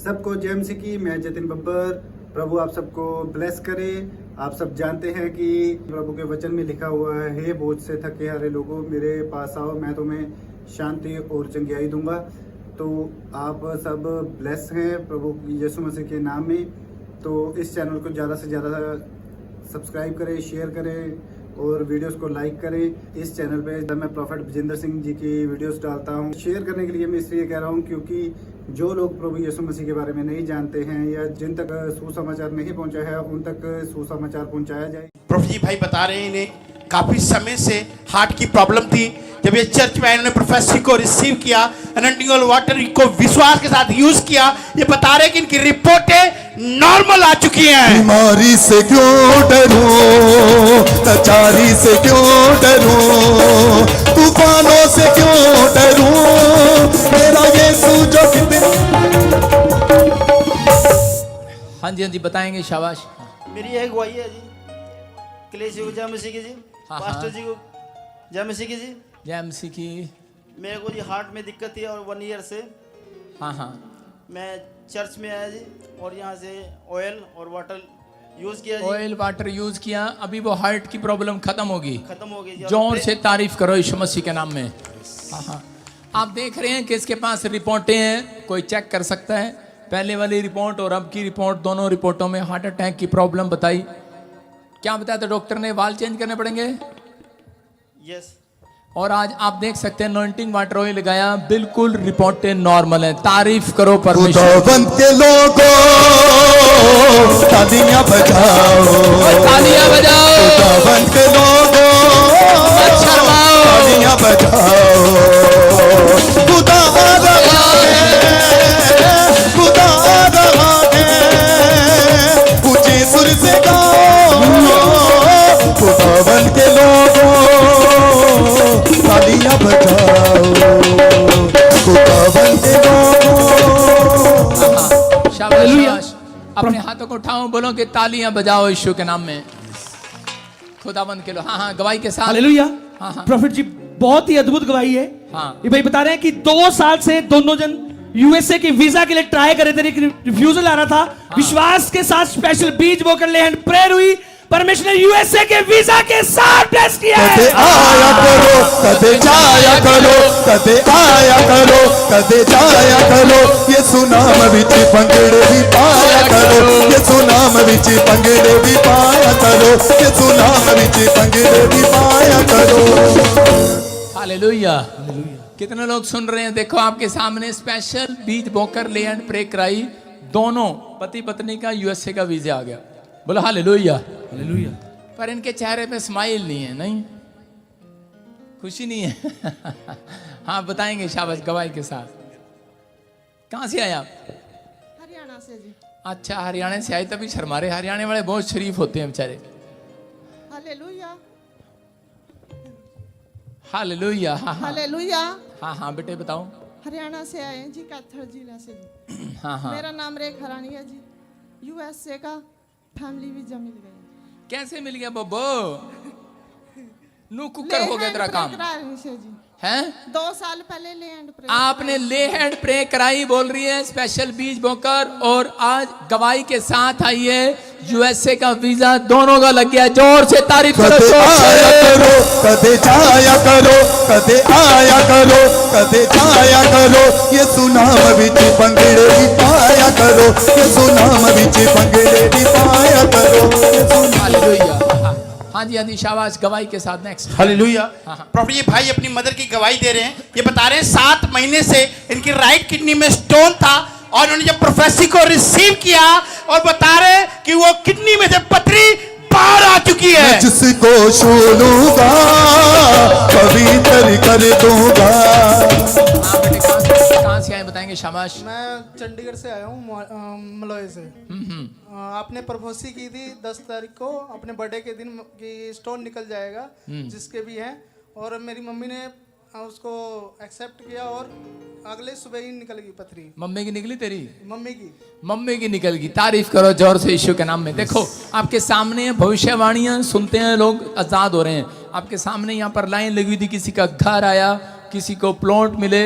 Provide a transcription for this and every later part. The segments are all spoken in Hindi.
सबको जय मसीह की। मैं जतिन बब्बर। प्रभु आप सबको ब्लेस करे। आप सब जानते हैं कि प्रभु के वचन में लिखा हुआ है, हे बोझ से थके हारे लोगों मेरे पास आओ, मैं तुम्हें शांति और चंगियाई दूंगा। तो आप सब ब्लेस हैं प्रभु यीशु मसीह के नाम में। तो इस चैनल को ज़्यादा से ज़्यादा सब्सक्राइब करें, शेयर करें और वीडियोस को लाइक करें। इस चैनल पे जब मैं प्रॉफेट विजेंद्र सिंह जी की वीडियोस डालता हूँ, शेयर करने के लिए मैं इसलिए कह रहा हूँ क्योंकि जो लोग प्रभु यीशु मसीह के बारे में नहीं जानते हैं या जिन तक सुसमाचार नहीं पहुँचा है, उन तक सुसमाचार पहुँचाया जाए। प्रभु जी भाई बता रहे हैं इन्हें काफी समय से हार्ट की प्रॉब्लम थी। जब ये चर्च में इन्होंने प्रोफेसी को रिसीव किया, अनॉइंटिंग ऑयल वाटर को विश्वास के साथ यूज किया, ये बता रहे कि इनकी रिपोर्टें नॉर्मल आ चुकी हैं। बीमारी से क्यों डरूं, लाचारी से क्यों डरूं, तूफानों से क्यों डरूं, मेरा यीशु जो हाँ जी बताएंगे, शाबाश। मेरी यह गवाही है जी। क्लेश जी को जय मसीह की जी। हाँ, पास्टर जी को जय मसीह की जी। जय मसीह की। मेरे को जी हार्ट में दिक्कत थी और 1 ईयर से हाँ मैं चर्च में आया जी और यहाँ से ऑयल और वाटर यूज किया जी। ऑयल वाटर यूज किया, अभी वो हार्ट की प्रॉब्लम खत्म होगी। खत्म हो गई जी। जोर से तारीफ करो यीशु मसीह के नाम में। हाँ आप देख रहे हैं कि इसके पास रिपोर्टें हैं, कोई चेक कर सकता है। पहले वाली रिपोर्ट और अब की रिपोर्ट, दोनों रिपोर्टों में हार्ट अटैक की प्रॉब्लम बताई। क्या बताया था डॉक्टर ने? वाल चेंज करने पड़ेंगे। यस। और आज आप देख सकते हैं अनॉइंटिंग वाटर ऑयल लगाया, बिल्कुल रिपोर्टें नॉर्मल है। तारीफ करो परमेश्वर। खुदावंद के लोगों तालियां बजाओ, तालियां बजाओ। खुदावंद के लोगों तालियां बजाओ। खुदा आ रहा है, खुदा आ रहा है, ऊंचे सुर से गाओ। खुदावंद के लोगों तालियां बजाओ, खुदावंद के लोगों। शाबाश। अपने हाथों को उठाओ, बोलो कि तालियां बजाओ यीशु के नाम में। खुदाबंद के लो। हाँ गवाही के साथ। हालेलुया। हाँ। प्रॉफिट जी बहुत ही अद्भुत गवाही है। हाँ। ये भाई बता रहे हैं कि 2 साल से दोनों जन यूएसए के वीजा के लिए ट्राई करे थे, रिफ्यूजल आ रहा था। विश्वास के साथ स्पेशल बीज बोकर ले हैंड प्रेयर हुई, परमेश्वर ने यूएसए के वीजा के साथ ब्लेस किया है। कदे आया करो, कदे जाया करो, कदे आया करो, कदे जाया करो, ये सुनाम विच पंगड़े भी पाया करो, ये सुनाम विच पंगड़े भी पाया करो, ये सुनाम विच पंगड़े भी पाया करो। हालेलुया। कितने लोग सुन रहे हैं? देखो आपके सामने स्पेशल बीज बोकर ले एंड प्रे कराई, दोनों पति पत्नी का यूएसए का वीजा आ गया। बोलो हालेलुया। हालेलुया। पर इनके चेहरे पे स्माइल नहीं है, नहीं खुशी नहीं है। हाँ बताएंगे, शाबाश गवाही के साथ। कहाँ से आए आप? हरियाणा से जी। अच्छा हरियाणा से आए, तभी शर्मा रहे। हरियाणा वाले बहुत शरीफ होते हैं बेचारे। हालेलुया। हालेलुया। हाँ हालेलुया। हाँ बेटे बताओ। हरियाणा से आए हैं जी, कैथल जिला से जी। हाँ मेरा नाम रेखा रानी है जी। यूएसए का फैमिली वीजा मिल गया। कैसे मिल गया बब्बो? नू कुकर हो गया तेरा काम है। 2 साल पहले ले हैंड प्रे आपने ले हैंड प्रे कराई, बोल रही है स्पेशल बीज बोकर, और आज गवाही के साथ आई है। यूएसए का वीजा दोनों का लग गया। जोर से तारीफ करो। कदे आया करो, कदे जाया करो, कदे आया करो, कदे जाया करो, ये सुनाम विच पंगड़े भी पाया करो, ये सुनाम विच पंगड़े भी पाया करो। हालेलुया। हाँ जी शाबाश। गवाही के साथ नेक्स्ट। हालेलुया। हाँ। प्रभु ये भाई अपनी मदर की गवाही दे रहे हैं। ये बता रहे हैं 7 महीने से इनकी राइट किडनी में स्टोन था और उन्होंने जब प्रोफेसी को रिसीव किया और बता रहे हैं कि वो किडनी में से पथरी बाहर आ चुकी है। मैं जिसको छू लूंगा पवित्र कर दूंगा। हाँ बेटे कहाँ से आए बताएंगे, शाबाश। मैं चंडीगढ़ से आया हूँ, मलोए से। आपने प्रोफेसी की थी 10 तारीख को, अपने बर्थडे के दिन कि स्टोन निकल जाएगा जिसके भी हैं, और मेरी मम्मी ने उसको एक्सेप्ट किया और अगले सुबह ही निकल गई पथरी। मम्मी की निकली? तेरी मम्मी की निकल गई। तारीफ करो जोर से यीशु के नाम में। देखो आपके सामने भविष्यवाणियां सुनते हैं लोग, आजाद हो रहे हैं। आपके सामने यहाँ पर लाइन लगी हुई थी, किसी का घर आया, किसी को प्लॉट मिले,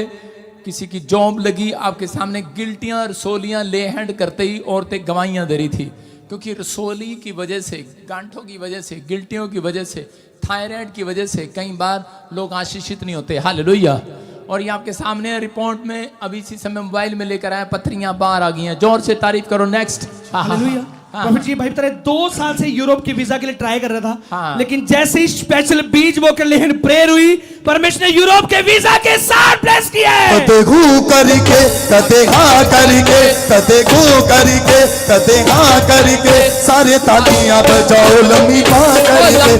किसी की जॉब लगी, आपके सामने गिल्टियां रसोलियां ले हैंड करते ही औरतें गवाहियां दे रही थी, क्योंकि रसोली की वजह से, गांठों की वजह से, गिल्टियों की वजह से, थायराइड की वजह से कई बार लोग आशीषित नहीं होते। हालेलुया। और ये आपके सामने रिपोर्ट में अभी इसी समय मोबाइल में लेकर आया, पथरियां बाहर आ गई हैं। जोर से तारीफ करो। नेक्स्ट। हालेलुया। प्रॉफिट जी भाई बता रहे 2 साल से यूरोप के वीजा के लिए ट्राई कर रहा था, लेकिन जैसे ही स्पेशल बीज वोकर लेहन प्रेयर हुई, परमेश्वर ने यूरोप के वीजा के साथ ब्लेस किया है। कदे घू करके कदे हाँ करके कदे घू करके कदे हाँ करके सारे तालियां बजाओ लंबी बाँ करके,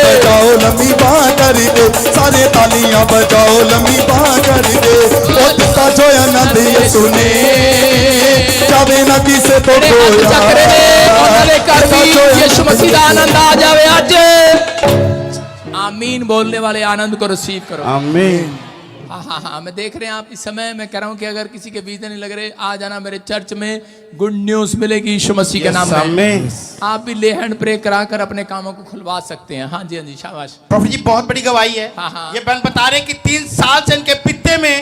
बजाओ लंबी बाँ करके, सारे तालियां बजाओ लंबी बाँ करके। ओ दिता जो आनंद ये सुने जावे ना किसे तो कोई यीशु मसीह का आनंद आ जावे आज। आमीन बोलने वाले आनंद को रिसीव करो। आमीन। हाँ, मैं देख रहे हैं आप इस समय मैं कह रहा हूं कि अगर किसी के वीजा नहीं लग रहे, आ जाना मेरे चर्च में, गुड न्यूज मिलेगी यीशु मसीह के नाम में। आप भी ले हैंड प्रे कराकर अपने कामों को खुलवा सकते हैं। हाँ जी, शाबाश। प्रभु जी बहुत बड़ी गवाही है। ये बहन बता रहे कि 3 साल से इनके पित्ते में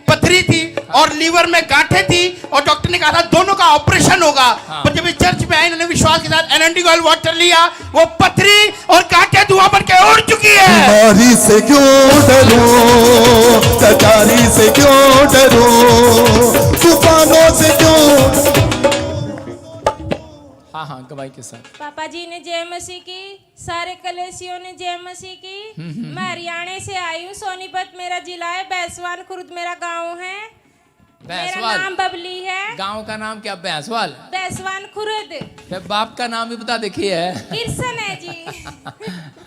पथरी थी और लीवर में गांठें थी, और डॉक्टर ने कहा था दोनों का ऑपरेशन होगा। पर जब ये चर्च में आए, इन्होंने विश्वास के साथ एनएनडी ऑयल वाटर लिया, वो पथरी और गांठें धुआं बन के उड़ चुकी है। बीमारी से क्यों डरूं, सचारी से क्यों डरूं, तूफानों से क्यों। हाँ, गवाही के साथ। पापा जी ने जय मसीह की, सारे कलेसियों ने जय मसीह की। मैं हरियाणा से आई हूँ, सोनीपत मेरा जिला है, बैसवान खुर्द मेरा गांव है। मेरा नाम बबली है। गांव का नाम क्या? बैसवाल। बैसवान खुर्द। तो बाप का नाम भी बता देखिए है। किरसन है जी।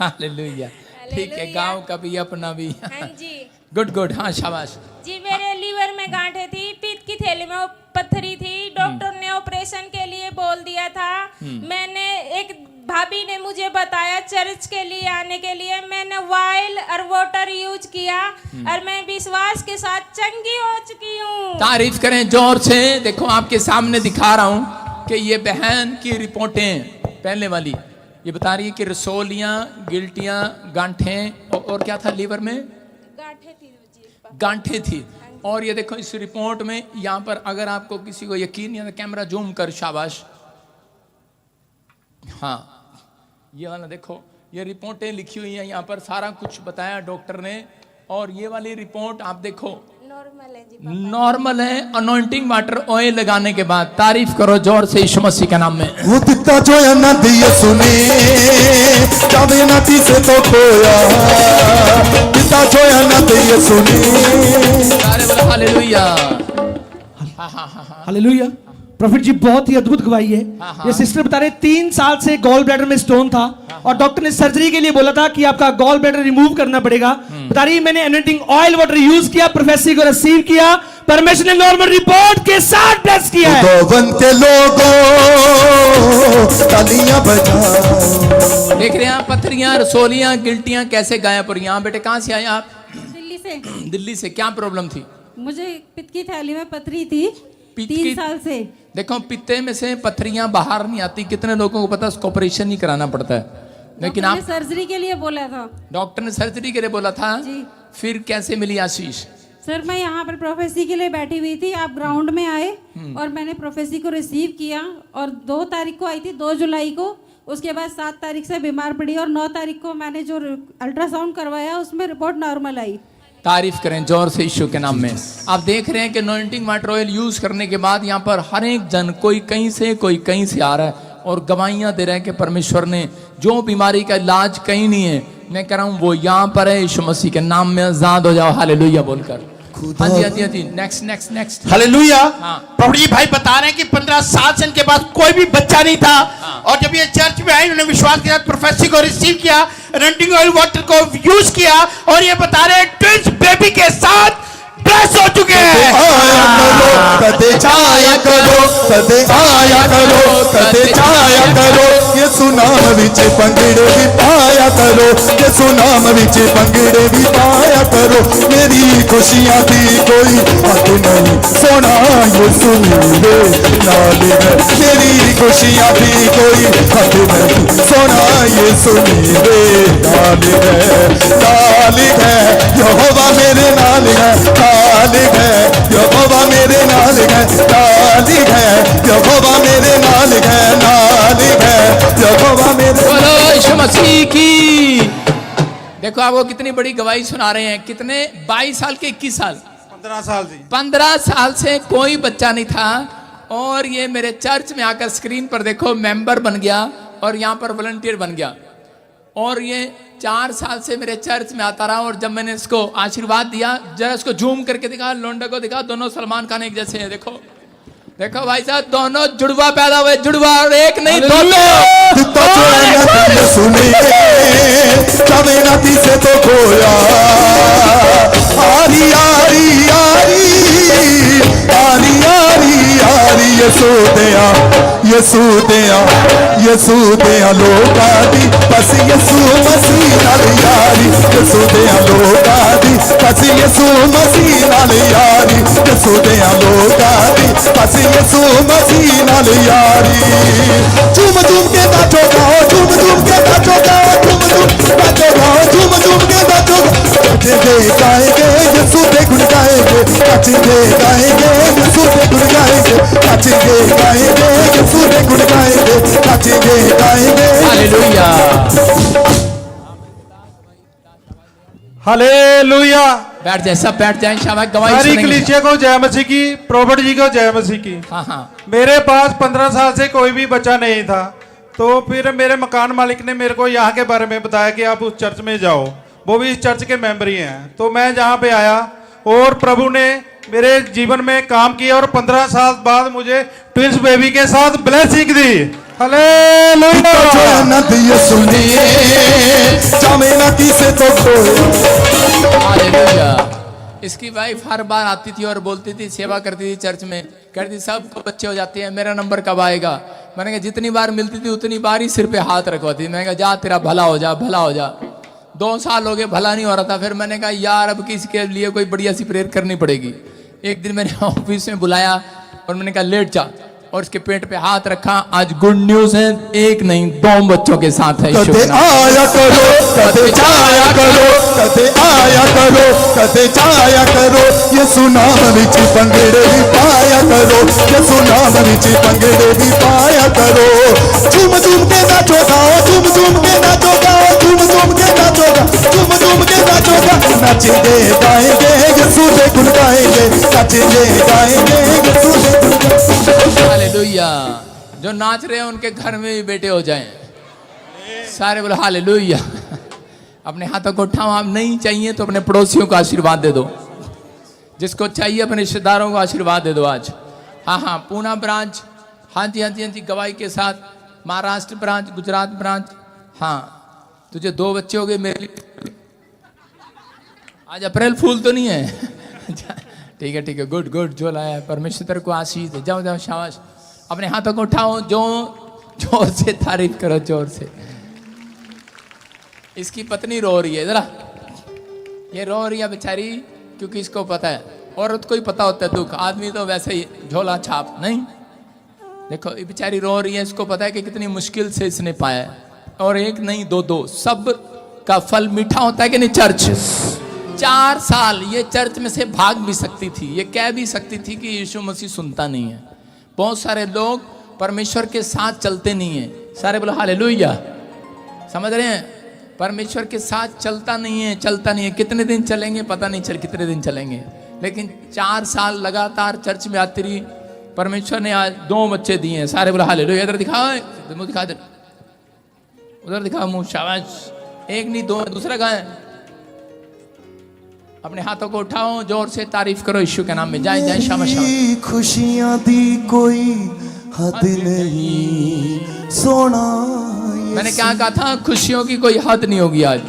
हालेलुया। ठीक है, गांव का भी अपना भी। हाँ जी। गुड। हाँ, शाबाश जी। मेरे लीवर में गांठें थी, पित्त की थैली में पत्थरी थी, डॉक्टर ने ऑपरेशन के लिए बोल दिया था। मैंने एक भाभी ने मुझे बताया चर्च के लिए आने के लिए, मैंने ऑयल और वाटर यूज किया और मैं विश्वास के साथ चंगी हो चुकी हूँ। तारीफ करें जोर से। देखो आपके सामने दिखा रहा हूँ कि ये बहन की रिपोर्टें पहले वाली ये बता रही है कि रसोलियां, गिल्टियां, गांठें और क्या था लीवर में? गांठें थी। और ये देखो इस रिपोर्ट में यहाँ पर अगर आपको किसी को यकीन नहीं है, कैमरा जूम कर, शाबाश। हाँ, ये वाला देखो, ये रिपोर्टें लिखी हुई हैं, यहाँ पर सारा कुछ बताया डॉक्टर ने। और ये वाली रिपोर्ट आप देखो नॉर्मल है, अनॉइंटिंग वाटर ऑयल लगाने के बाद। तारीफ करो जोर से यीशु मसीह के नाम में। वो दिता जो आनंद ये सुने जावे ना किसे तो खोया, दिता जो आनंद ये सुने। सारे बोलो हालेलुया। हालेलुया। प्रॉफिट जी बहुत ही अद्भुत गवाही है। ये सिस्टर बता रहे 3 साल से गॉल ब्लैडर में स्टोन था और डॉक्टर ने सर्जरी के लिए बोला था कि आपका गॉल ब्लैडर रिमूव करना पड़ेगा। बता रही मैंने एनोइंटिंग ऑयल वाटर यूज किया, प्रोफेसी को रिसीव किया, परमेश्वर ने नॉर्मल रिपोर्ट के साथ ब्लेस किया है। गोवन के लोगों तालियां बजाओ। देख रहे हैं आप पथरियां, रसोलियां, गिल्टियां कैसे गायब। और यहाँ बेटे कहाँ से आए आप? दिल्ली से। दिल्ली से। क्या प्रॉब्लम थी? मुझे पित्त की थैली में पथरी थी 3 साल से। देखो पित्ते में से पथरियां बाहर नहीं आती। कितने लोगों को पता है उसको ऑपरेशन ही कराना पड़ता है, लेकिन आप सर्जरी के लिए बोला था। डॉक्टर ने सर्जरी के लिए बोला था जी। फिर कैसे मिली आशीष? सर मैं यहाँ पर प्रोफेसी के लिए बैठी हुई थी, आप ग्राउंड में आए और मैंने प्रोफेसी को रिसीव किया और 2 तारीख को आई थी, 2 जुलाई को। उसके बाद 7 तारीख से बीमार पड़ी और 9 तारीख को मैंने जो अल्ट्रासाउंड करवाया उसमें रिपोर्ट नॉर्मल आई। तारीफ करें जोर से यीशु के नाम में। आप देख रहे हैं कि अनॉइंटिंग वाटर ऑयल यूज करने के बाद यहाँ पर हर एक जन, कोई कहीं से कोई कहीं से आ रहा है और गवाहियां दे रहे हैं कि परमेश्वर ने जो बीमारी का इलाज कहीं नहीं है, मैं कह रहा हूँ वो यहाँ पर है। यीशु मसीह के नाम में आजाद हो जाओ। हालेलुया बोलकर। हाँ जी। नेक्स्ट। हालेलुया। प्रभु जी भाई बता रहे हैं कि 15 साल से इनके पास कोई भी बच्चा नहीं था। और जब ये चर्च में आए, इन्होंने विश्वास के साथ प्रोफेसी को रिसीव किया, एनोइंटिंग ऑयल वाटर को यूज किया, और ये बता रहे हैं ट्विंस बेबी के साथ ब्लेस हो चुके हैं। कदे जाया करो, कदे आया करो, कदे जाया करो, ये सुनाम विच पंगड़े भी पाया करो, ये सुनाम विच पंगड़े भी पाया करो। मेरी खुशियां थी कोई हद नहीं, सोना ये सुनीले नाल है। मेरी खुशियां थी कोई हद नहीं, सोना ये सुनीले नाल है। यहोवा मेरे नाल है। नाल है, यहोवा मेरे नाल है, नाल है, यहोवा मेरे नाल है, नाल है, यहोवा मेरे। बोलो यीशु मसीह की। देखो आपको कितनी बड़ी गवाही सुना रहे हैं। कितने 22 साल के 21 साल 15 साल जी। 15 साल से कोई बच्चा नहीं था और ये मेरे चर्च में आकर स्क्रीन पर देखो मेंबर बन गया और यहाँ पर वॉलंटियर बन गया। और ये 4 साल से मेरे चर्च में आता रहा और जब मैंने इसको आशीर्वाद दिया, जरा इसको जूम करके दिखा, लोंडा को दिखा, दोनों सलमान खान एक जैसे हैं। देखो देखो भाई साहब, दोनों जुड़वा पैदा हुए, जुड़वा, और एक नहीं दो। सुने नाती से तो खोया, आरी आरी आरी आरी आरी आरी, यसू दिया यसू दिया यसू दिया लोका दी, बस यसू मसीह नाल यारी, यसू दिया लोका दी, बस यसू मसीह नाल यारी, यसू दिया लोका दी, बस यसू मसीह नाल यारी। झूम झूम के नाचो गाओ, झूम झूम के नाचो गाओ, झूम झूम नाचो गाओ, झूम झूम के नाचो गाओ। नाचेंगे गाएंगे यसू के गुण गाएंगे, नाचेंगे गाएंगे यसू के गुण गाएंगे, नाचेंगे गाएंगे यसू के गुण गाएंगे, नाचेंगे गाएंगे। Hallelujah hallelujah. बैठ जाए, सब बैठ जाए, शाबाश। गवाही सारी सुनेंगे। कलीसिया को जय मसीह की, प्रॉफिट जी को जय मसीह की। हाँ हाँ। मेरे पास 15 साल से कोई भी बच्चा नहीं था, तो फिर मेरे मकान मालिक ने मेरे को यहाँ के बारे में बताया कि आप उस चर्च में जाओ, वो भी इस चर्च के मेंबर ही हैं। तो मैं जहाँ पे आया और प्रभु ने मेरे जीवन में काम किया और 15 साल बाद मुझे ट्विंस बेबी के साथ ब्लेसिंग दी। हालेलुया। हालेलुया। इसकी वाइफ हर बार आती थी और बोलती थी, सेवा करती थी चर्च में, कहती सबको बच्चे हो जाते हैं, मेरा नंबर कब आएगा। मैंने कहा जितनी बार मिलती थी उतनी बार ही सिर पे हाथ रखवाती। मैंने कहा जा तेरा भला हो जा, भला हो जा। 2 साल हो गए, भला नहीं हो रहा था। फिर मैंने कहा यार अब किसी के लिए कोई बढ़िया सी प्रेयर करनी पड़ेगी। एक दिन मैंने ऑफिस में बुलाया और मैंने कहा लेट जा, और उसके पेट पे हाथ रखा। आज गुड न्यूज है, एक नहीं 2 बच्चों के साथ है। कदे आया करो, कदे जाया करो, कदे आया करो, कदे जाया करो, यसू नाम विच पंगड़े भी पाया करो, यसू नाम विच पंगड़े भी पाया करो। झूम झूम के नाचो गाओ, झूम झूम के नाचो गाओ, झूम झूम के नाचो गाओ, झूम झूम के नाचो गाओ। नाचेंगे गाएंगे यसू के गुण गाएंगे, नाचेंगे गाएंगे यसू के गुण गाएंगे। हालेलुया। जो नाच रहे हैं उनके घर में भी बेटे हो जाएं। सारे बोलो हालेलुया। अपने हाथों को उठाओ। आप नहीं चाहिए तो अपने पड़ोसियों को आशीर्वाद दे दो, जिसको चाहिए अपने रिश्तेदारों को आशीर्वाद दे दो आज। हाँ हाँ, पूना ब्रांच, हाँ जी हाँ जी हाँ जी, गवाही के साथ। Maharashtra branch, Gujarat branch. हाँ, तुझे 2 बच्चे हो गए मेरे लिए। आज अप्रैल फूल तो नहीं है। ठीक है ठीक है, गुड गुड, जो लाया परमेश्वर को आशीष दे। जाओ जाओ, शाबाश। अपने हाथों को उठाओ, जो जोर से तारीफ करो, जोर से। इसकी पत्नी रो रही है, जरा ये रो रही है बेचारी, क्योंकि इसको पता है, औरत को ही पता होता है दुख, आदमी तो वैसे ही झोला छाप नहीं। देखो ये बेचारी रो रही है, इसको पता है कि कितनी मुश्किल से इसने पाया है। और एक नहीं 2, सब का फल मीठा होता है कि नहीं। चर्च 4 साल ये चर्च में से भाग भी सकती थी, ये कह भी सकती थी कि यीशु मसीह सुनता नहीं है। बहुत सारे लोग परमेश्वर के साथ चलते नहीं है। सारे बोलो हालेलुया। समझ रहे हैं, परमेश्वर के साथ चलता नहीं है, चलता नहीं है। कितने दिन चलेंगे पता नहीं, चल कितने दिन चलेंगे, लेकिन 4 साल लगातार चर्च में आती रही। परमेश्वर ने आज 2 बच्चे दिए हैं। सारे बोलो हालेलुया। इधर दिखाओ, मुंह दिखा, इधर उधर दिखाओ मुंह, शाबाश। एक नहीं 2, दूसरा कहाँ है? अपने हाथों को उठाओ, जोर से तारीफ करो यीशु के नाम में। जाए जाए, शाबाश शाबाश। खुशियां दी कोई हद नहीं सोना। मैंने क्या कहा था, खुशियों की कोई हद नहीं होगी आज।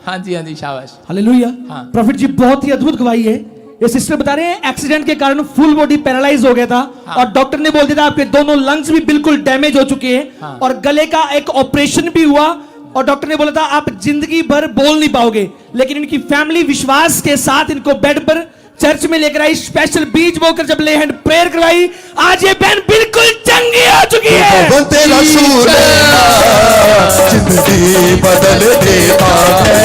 हाँ जी हाँ जी, शाबाश। हालेलुया। हाँ। प्रॉफिट जी बहुत ही अद्भुत गवाही है। ये सिस्टर बता रहे हैं एक्सीडेंट के कारण फुल बॉडी पैरालाइज हो गया था। हाँ। और डॉक्टर ने बोल दिया था आपके दोनों लंग्स भी बिल्कुल डैमेज हो चुके हैं। हाँ। और गले का एक ऑपरेशन भी हुआ और डॉक्टर ने बोला था आप जिंदगी भर बोल नहीं पाओगे। लेकिन इनकी फैमिली विश्वास के साथ इनको बेड पर चर्च में लेकर आई, स्पेशल बीज बोकर जब ले हैंड प्रेयर करवाई, आज ये बहन बिल्कुल चंगी हो चुकी है। जिंदगी बदल देता है।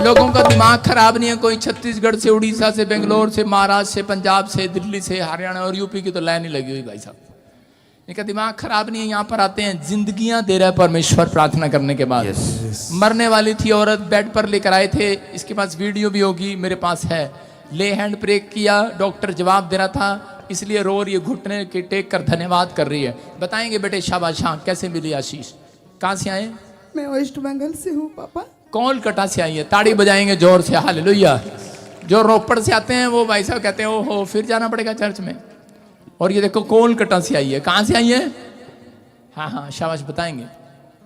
लोगों का दिमाग खराब नहीं है। कोई छत्तीसगढ़ से, उड़ीसा से, बेंगलोर से, महाराष्ट्र से, पंजाब से, दिल्ली से, हरियाणा और यूपी की तो लाइन ही लगी हुई भाई साहब। इनका दिमाग खराब नहीं है। यहाँ पर आते हैं, जिंदगियां दे रहा है परमेश्वर प्रार्थना करने के बाद। मरने वाली थी औरत, बेड पर लेकर आए थे, इसके पास वीडियो भी होगी, मेरे पास है। ले हैंड प्रे किया, डॉक्टर जवाब दे रहा था, इसलिए रो रही है, घुटने के टेक कर धन्यवाद कर रही है। बताएंगे बेटे शाबाश, हाँ कैसे मिली आशीष? कहाँ से आए? मैं वेस्ट बंगाल से हूँ पापा। कोलकाता से आई है। ताड़ी बजाएंगे जोर से, हालेलुया। जो रोपड़ से आते हैं वो भाई साहब कहते हैं ओहो फिर जाना पड़ेगा चर्च में। और ये देखो कोलकाता से आई है। कहाँ से आई है? हाँ हाँ शाबाश, बताएंगे।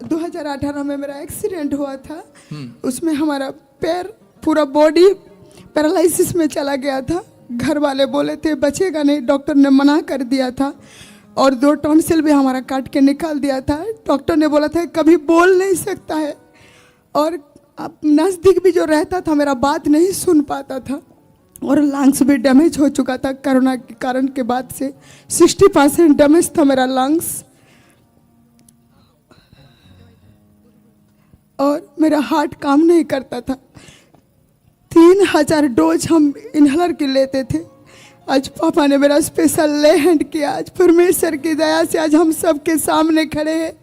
2018 में मेरा एक्सीडेंट हुआ था, उसमें हमारा पैर पूरा बॉडी पैरालिसिस में चला गया था। घर वाले बोले थे बचेगा नहीं, डॉक्टर ने मना कर दिया था। और 2 टॉन्सिल भी हमारा काट के निकाल दिया था। डॉक्टर ने बोला था कभी बोल नहीं सकता है, और अब नज़दीक भी जो रहता था मेरा बात नहीं सुन पाता था। और लंग्स भी डैमेज हो चुका था कोरोना के कारण के बाद से। 60% डैमेज था मेरा लंग्स। और मेरा हार्ट काम नहीं करता था। 3000 डोज हम इनहेलर के लेते थे। आज पापा ने मेरा स्पेशल ले हैंड किया। आज परमेश्वर की दया से आज हम सबके सामने खड़े हैं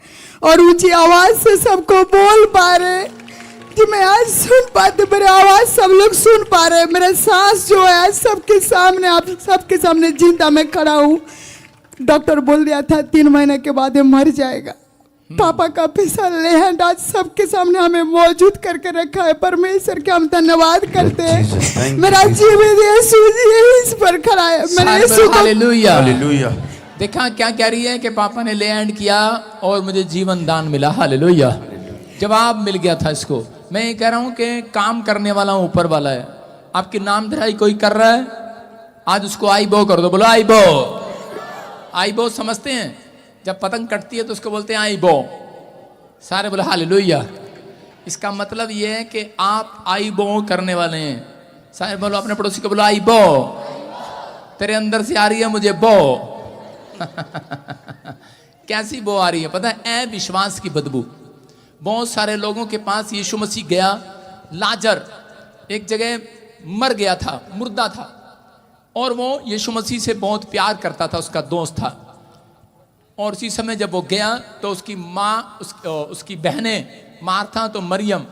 और ऊंची आवाज़ से सबको बोल पा रहे कि मैं आज सुन पाते, मेरी आवाज़ सब लोग सुन पा रहे। मेरा सांस जो है आज सबके सामने, आप सबके सामने जिंदा मैं खड़ा हूँ। डॉक्टर बोल दिया था 3 महीने के बाद ये मर जाएगा। पापा का स्पेशल ले हैंड आज सबके सामने हमें मौजूद करके रखा है। परमेश्वर के हम धन्यवाद करते हैं। मेरा जीवित यीशु इस पर खड़ा है। मेरे यीशु को हालेलुया। देखा क्या कह रही है कि पापा ने ले हैंड किया और मुझे जीवन दान मिला। हालेलुया, जवाब मिल गया था इसको। मैं ये कह रहा हूँ कि काम करने वाला ऊपर वाला है। आपकी नामधराई कोई कर रहा है, आज उसको आई बो कर दो। बोलो आई बो। आई बो समझते हैं? जब पतंग कटती है तो उसको बोलते हैं आई बो। सारे बोले हालेलुया। इसका मतलब ये है कि आप आई बो करने वाले हैं। सारे बोलो अपने पड़ोसी को, बोलो आई बो। तेरे अंदर से आ रही है मुझे बो। कैसी बो आ रही है पता है? अविश्वास की बदबू। बहुत सारे लोगों के पास यीशु मसीह गया। लाजर एक जगह मर गया था, मुर्दा था, और वो यीशु मसीह से बहुत प्यार करता था, उसका दोस्त था। और उसी समय जब वो गया तो उसकी माँ, उसकी बहनें मार्था तो मरियम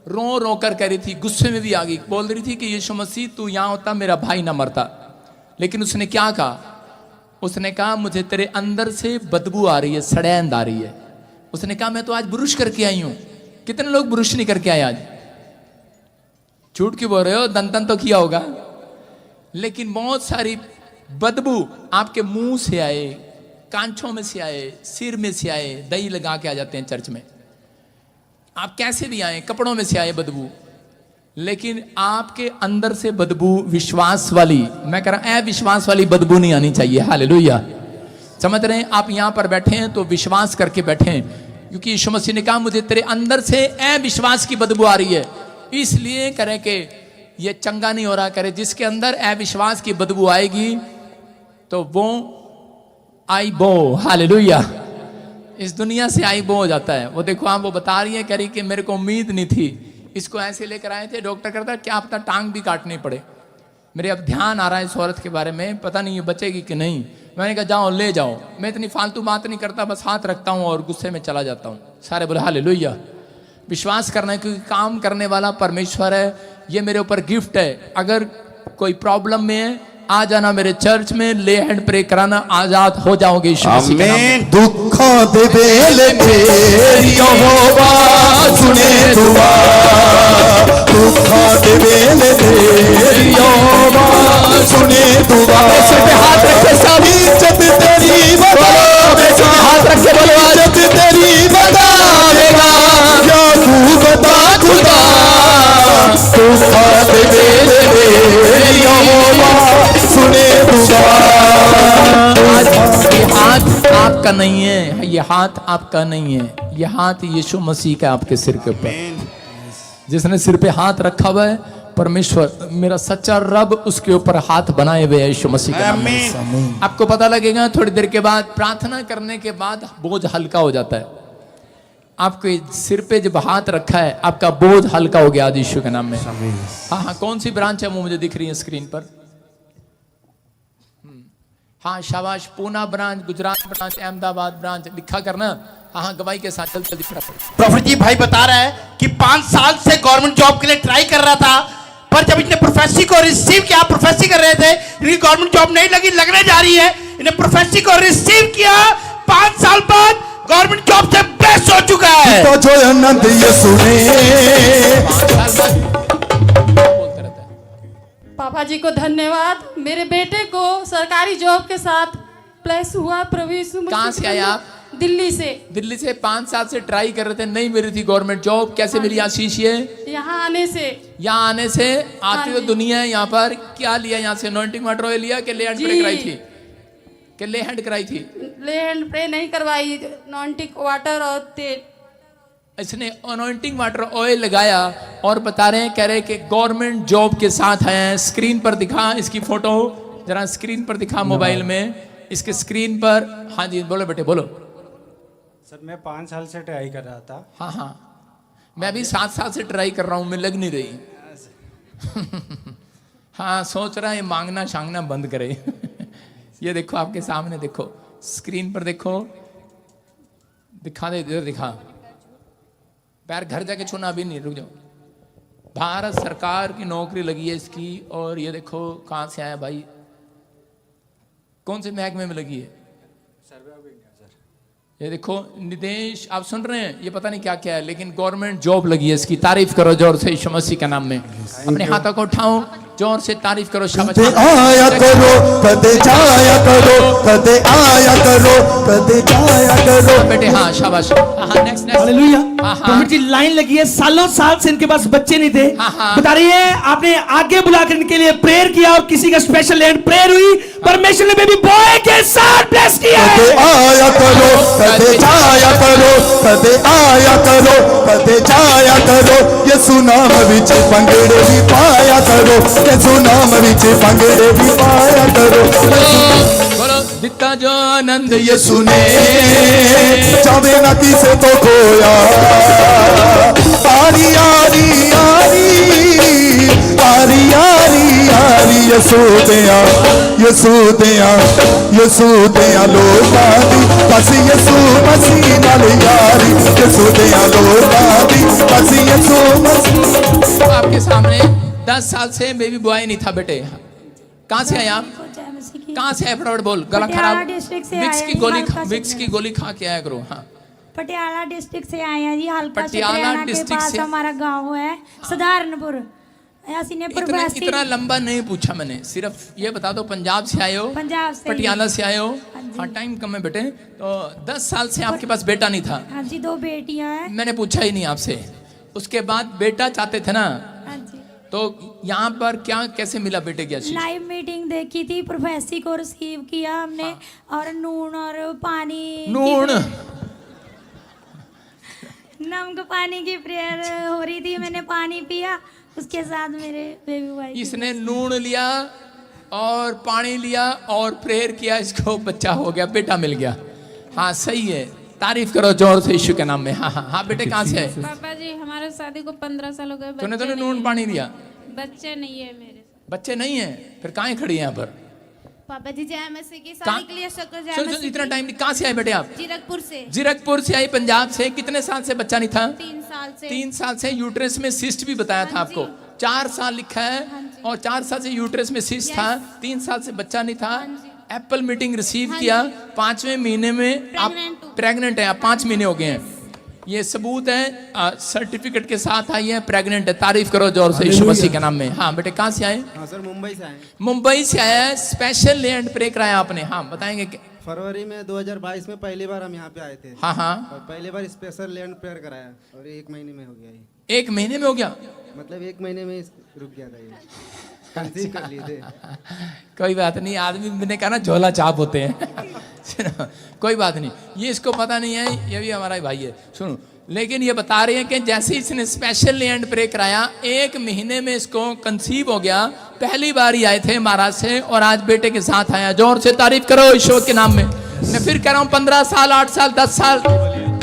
रो रो कर कह रही थी, गुस्से में भी आ गई, बोल रही थी कि यीशु मसीह तू यहाँ होता मेरा भाई ना मरता। लेकिन उसने क्या कहा? उसने कहा मुझे तेरे अंदर से बदबू आ रही है, सड़ैंद आ रही है। उसने कहा मैं तो आज ब्रुश करके आई हूं। कितने लोग ब्रुश नहीं करके आए आज? झूठ क्यों बोल रहे हो? दंतन तो किया होगा। लेकिन बहुत सारी बदबू आपके मुंह से आए, कांचों में से आए, सिर में से आए, दही लगा के आ जाते हैं चर्च में। आप कैसे भी आए, कपड़ों में से आए बदबू, लेकिन आपके अंदर से बदबू विश्वास वाली, मैं कह रहा हूं अविश्वास वाली बदबू नहीं आनी चाहिए। हालेलुया। समझ रहे हैं? आप यहां पर बैठे हैं तो विश्वास करके बैठे हैं, क्योंकि यीशु मसीह ने कहा मुझे तेरे अंदर से अविश्वास की बदबू आ रही है। इसलिए करें कि ये चंगा नहीं हो रहा। करे जिसके अंदर अविश्वास की बदबू आएगी तो वो आई बो, हालेलुया, इस दुनिया से आई बो हो जाता है। वो देखो आप, वो बता रही है, कह रही कि मेरे को उम्मीद नहीं थी। इसको ऐसे लेकर आए थे, डॉक्टर कहता क्या पता टांग भी काटनी पड़े। मेरे अब ध्यान आ रहा है इस औरत के बारे में, पता नहीं ये बचेगी कि नहीं। मैंने कहा जाओ ले जाओ। मैं इतनी फालतू बात नहीं करता, बस हाथ रखता हूँ और गुस्से में चला जाता हूँ। सारे बोले हालेलुया। विश्वास करना है क्योंकि काम करने वाला परमेश्वर है। ये मेरे ऊपर गिफ्ट है। अगर कोई प्रॉब्लम में है आ जाना मेरे चर्च में, ले हैंड प्रे कराना, आजाद हो जाओगे यीशु मसीह के नाम में। दुखों दे बेले मेरी यहोवा सुने दुआ, दुखों दे बेले मेरी यहोवा सुने दुआ। सिर पे हाथ रखे सब, इज्जत तेरी बढ़ावेगा, हाथ रखे बोलो इज्जत तेरी बढ़ावेगा, याकूब दा खुदा, दुखों दे बेले मेरी यहोवा सुने दुआ। ये हाथ आपका नहीं है, ये हाथ आपका नहीं है, ये हाथ यीशु मसीह का आपके सिर के ऊपर। जिसने सिर पे हाथ रखा हुआ है परमेश्वर, मेरा सच्चा रब, उसके ऊपर हाथ बनाए हुए यीशु मसीह के नाम में। आपको पता लगेगा थोड़ी देर के बाद, प्रार्थना करने के बाद बोझ हल्का हो जाता है। आपके सिर पे जब हाथ रखा है आपका बोझ हल्का हो गया आज यीशु के नाम में। हाँ हाँ, कौन सी ब्रांच है वो मुझे दिख रही है स्क्रीन पर? हाँ शाबाश, Poona branch, Gujarat branch, Ahmedabad branch, लिखा करना। हाँ गवाही के साथ चल जल्दी फटाफट। प्रॉफिट जी भाई बता रहा है कि 5 साल से गवर्नमेंट जॉब के लिए ट्राई कर रहा था, पर जब इन्हें प्रोफेसी को रिसीव किया, प्रोफेसी कर रहे थे, इनकी गवर्नमेंट जॉब नहीं लगी, लगने जा रही है, इन्हें प्रोफेसी को रिसीव किया, 5 साल बाद गवर्नमेंट जॉब से बेस्ट हो चुका है। तो जो आनंद यीशु ने पापा जी को धन्यवाद। मेरे बेटे को सरकारी जॉब के साथ प्लेस हुआ। प्रभु यीशु मसीह। कहाँ से आए आप? दिल्ली से। दिल्ली से 5 साल से ट्राई कर रहे थे, नहीं मिली थी गवर्नमेंट जॉब। कैसे मिली आशीष ये? यहाँ आने से। यहाँ आने से आती हुई दुनिया है। यहाँ पर क्या लिया? यहाँ से अनॉइंटिंग वाटर ऑयल लिया कि ले हैंड प्रे कराई थी? कि ले हैंड कराई थी? ले हैंड प्रे नहीं करवाई, अनॉइंटिंग वाटर और तेल। इसने अनॉइंटिंग वाटर ऑयल लगाया और बता रहे हैं, कह रहे कि गवर्नमेंट जॉब के साथ हैं। स्क्रीन पर दिखा इसकी फोटो, जरा स्क्रीन पर दिखा मोबाइल में, इसके स्क्रीन पर। हाँ जी बोलो बेटे बोलो। सर मैं 5 साल से ट्राई कर रहा था। हाँ हाँ, मैं भी 7 साल से ट्राई कर रहा हूँ, मैं लग नहीं रही। हाँ सोच रहा है मांगना शांगना बंद करे। ये देखो आपके सामने, देखो स्क्रीन पर, देखो दिखा दे, इधर दिखा। पैर घर जाके छूना अभी नहीं, रुक जाओ। भारत सरकार की नौकरी लगी है इसकी। और ये देखो कहाँ से आया भाई, कौन से महकमे में लगी है? ये देखो निदेश, आप सुन रहे हैं, ये पता नहीं क्या क्या है, लेकिन गवर्नमेंट जॉब लगी है इसकी। तारीफ करो जोर से यीशु मसीह के नाम में। अपने हाथों को उठाओ, जोर से तारीफ करो। कदे आया करो, कदे जाया करो, कदे आया करो, कदे जाया करो। बेटे हाँ शाबाश। हाँ नेक्स्ट नेक्स्ट। हालेलुया। हाँ, हाँ। प्रॉफिट जी लाइन लगी है, सालों साल से इनके पास बच्चे नहीं थे। हाँ, हाँ। बता रही है आपने आगे बुलाकर इनके लिए प्रेयर किया और किसी का स्पेशल हैंड प्रेयर हुई। परमेश्वर ने बेबी बॉय के साथ ब्लेस किया। कदे आया करो, कदे जाया करो, कदे आया करो, कदे जाया करो। यीशु नाम विच पंगड़े भी पाया करो, यीशु नाम विच पंगड़े भी पाया करो। बोलो दिता जो आनंद यीशु ने जावे ना किसे तो खोया। आरी आरी आरी आरी आरी आरी यीशु दिया, यीशु दिया, यीशु दिया लोकां दी बस यीशु मसीह नाल यारी। यीशु दिया लोकां दी बस यीशु मसीह। आपके सामने 10 साल से बेबी बॉय नहीं था बेटे। कहाँ से आए आप? कहाँ से आए? फटाफट बोल, गला खराब। डिस्ट्रिक्ट से विक्स आए की हैं, गोली, हल्का विक्स की गोली खा के आया करो। हाँ पटियाला डिस्ट्रिक्ट से आए हैं जी। हल्का पटियाला पटियाला के डिस्ट्रिक्ट पास से। हमारा गांव है सधारनपुर। इतना लंबा नहीं पूछा मैंने, सिर्फ ये बता दो पंजाब से आए हो? पंजाब से। पटियाला से आए हो? हाँ जी। हाँ टाइम कम है बेटे। तो 10 साल से आपके पास बेटा नहीं था? हाँ जी 2 बेटियां हैं। मैंने पूछा ही नहीं आपसे। उसके बाद बेटा चाहते थे ना, हाँ जी। तो यहाँ पर क्या कैसे मिला बेटे की आशीष? लाइव मीटिंग देखी थी, प्रोफेसी को रिसीव किया हमने। हाँ। और नून और पानी नून नमक पानी की प्रेयर हो रही थी, मैंने पानी पिया, उसके साथ मेरे बेबी बॉय। इसने नून लिया और पानी लिया और प्रेयर किया, इसको बच्चा हो गया, बेटा मिल गया। हाँ सही है, तारीफ करो जोर से यीशु के नाम में। हाँ हाँ हाँ बेटे कहाँ से है? पापा जी हमारे शादी को 15 साल हो गए। तूने नून पानी लिया? बच्चे नहीं है मेरे। बच्चे नहीं है, फिर कहाँ खड़ी है यहाँ पर? पापा जी जय मसीह की कहाँ- शादी के लिए शक्कर जय सुन मसीह इतना की। टाइम कहाँ से आए बेटे आप? जीरकपुर से। जीरकपुर से आई, पंजाब से। कितने साल से बच्चा नहीं था? 3 साल से। 3 साल से यूट्रस में सिस्ट भी बताया था आपको। 4 साल लिखा है और 4 साल से यूट्रस में सिस्ट था, 3 साल से बच्चा नहीं था। एप्पल मीटिंग रिसीव किया, 5वें महीने में आप प्रेग्नेंट है। आप 5 महीने हो गए हैं, ये सबूत है, सर्टिफिकेट के साथ आई है, प्रेग्नेंट है। तारीफ करो जोर से यीशु मसीह के नाम में। हाँ बेटे कहाँ से आए? हाँ सर मुंबई से आए। मुंबई से आया है। स्पेशल लैंड प्रे कराया आपने? हाँ बताएंगे कि? फरवरी में 2022 में पहली बार हम यहाँ पे आए थे। हाँ हाँ और पहली बार स्पेशल लैंड प्रेयर कराया और 1 महीने में हो गया ये। 1 महीने में हो गया? मतलब 1 महीने में रुक गया था ये, कंसीव कर लिए थे। कोई बात नहीं, आदमी मैंने कहा ना झोला चाप होते हैं। कोई बात नहीं, ये इसको पता नहीं है, ये भी हमारा भाई है। सुनो, लेकिन ये बता रहे हैं कि जैसे इसने स्पेशल लैंड प्रे कराया, 1 महीने में इसको कंसीव हो गया। पहली बार ही आए थे महाराज से और आज बेटे के साथ आया। जोर से तारीफ करो ईश्वर के नाम में। मैं फिर कह रहा हूँ 15 साल, 8 साल, 10 साल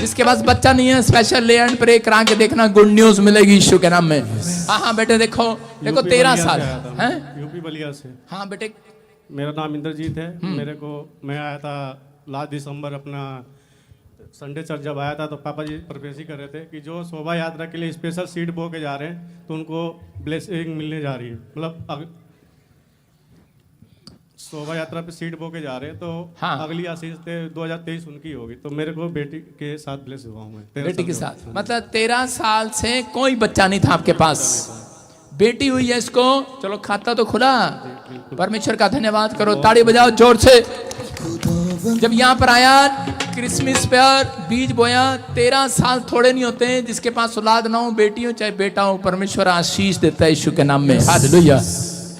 जिसके पास बच्चा नहीं है स्पेशल ले एंड प्रे करा के देखना, गुड न्यूज मिलेगी यीशु के नाम में। हाँ हाँ बेटे देखो 13 साल हैं यूपी बलिया से। हाँ बेटे मेरा नाम इंद्रजीत है। मैं आया था लास्ट दिसंबर अपना संडे चर्च जब आया था तो पापा जी प्रोफेसी कर रहे थे कि जो शोभा यात्रा के लिए स्पेशल सीट बो के जा रहे हैं तो उनको ब्लेसिंग मिलने जा रही है, मतलब शोभा यात्रा पे सीट बो के जा रहे हैं तो हाँ। अगली आशीष 2023 उनकी होगी। तो मेरे को बेटी के साथ ब्लेस हुआ हूँ मैं। बेटी के साथ मतलब 13 साल से कोई बच्चा नहीं था आपके पास, बेटी हुई है इसको। चलो खाता तो खुला, परमेश्वर का धन्यवाद करो, ताड़ी बजाओ जोर से। जब यहाँ पर आया क्रिसमस पर बीज बोया, 13 साल थोड़े नहीं होते हैं जिसके पास औलाद ना हो, बेटी हो चाहे बेटा हो, परमेश्वर आशीष देता है यीशु के नाम में। हालेलुया।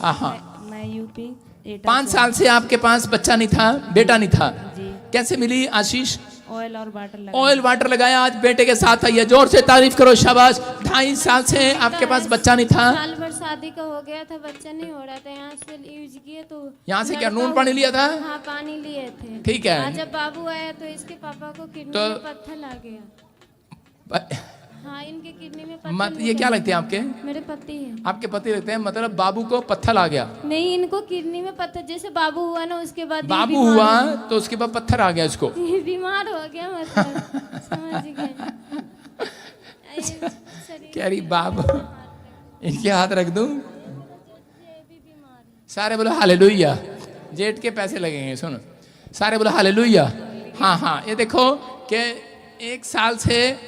हाँ हाँ मैं यूपी 5 साल से आपके पास बच्चा नहीं था, बेटा नहीं था, कैसे मिली आशीष? ऑयल और वाटर लगाया। ऑयल वाटर लगाया, आज बेटे के साथ आई है, जोर से तारीफ करो, शाबाश। 2.5 साल से आपके पास बच्चा नहीं था, साल भर शादी का हो गया था, बच्चा नहीं हो रहा था, यहाँ से यूज किए तो यहाँ से क्या नून पानी लिया था? हाँ पानी लिए थे। ठीक है। आज जब बाबू आया तो इसके पापा को किडनी तो- में पत्थर आ गया। हाँ इनके किडनी में पत्थर मत ये लग क्या गया। लगते हैं आपके? मेरे पति हैं। आपके पति लगते हैं, मतलब बाबू को पत्थर आ गया। नहीं इनको किडनी में पत्थर, जैसे बाबू हुआ ना उसके बाद ये बाबू बीमार हुआ हो- तो उसके बाद पत्थर आ गया इसको। ये बीमार हो गया मतलब समझ गए। कह रही बाबू इनके हाथ रख दूं, सारे बोलो हालेलुया। जेठ के पैसे लगेंगे, सुनो सारे बोलो हालेलुया। हाँ हाँ ये देखो कि 1 साल से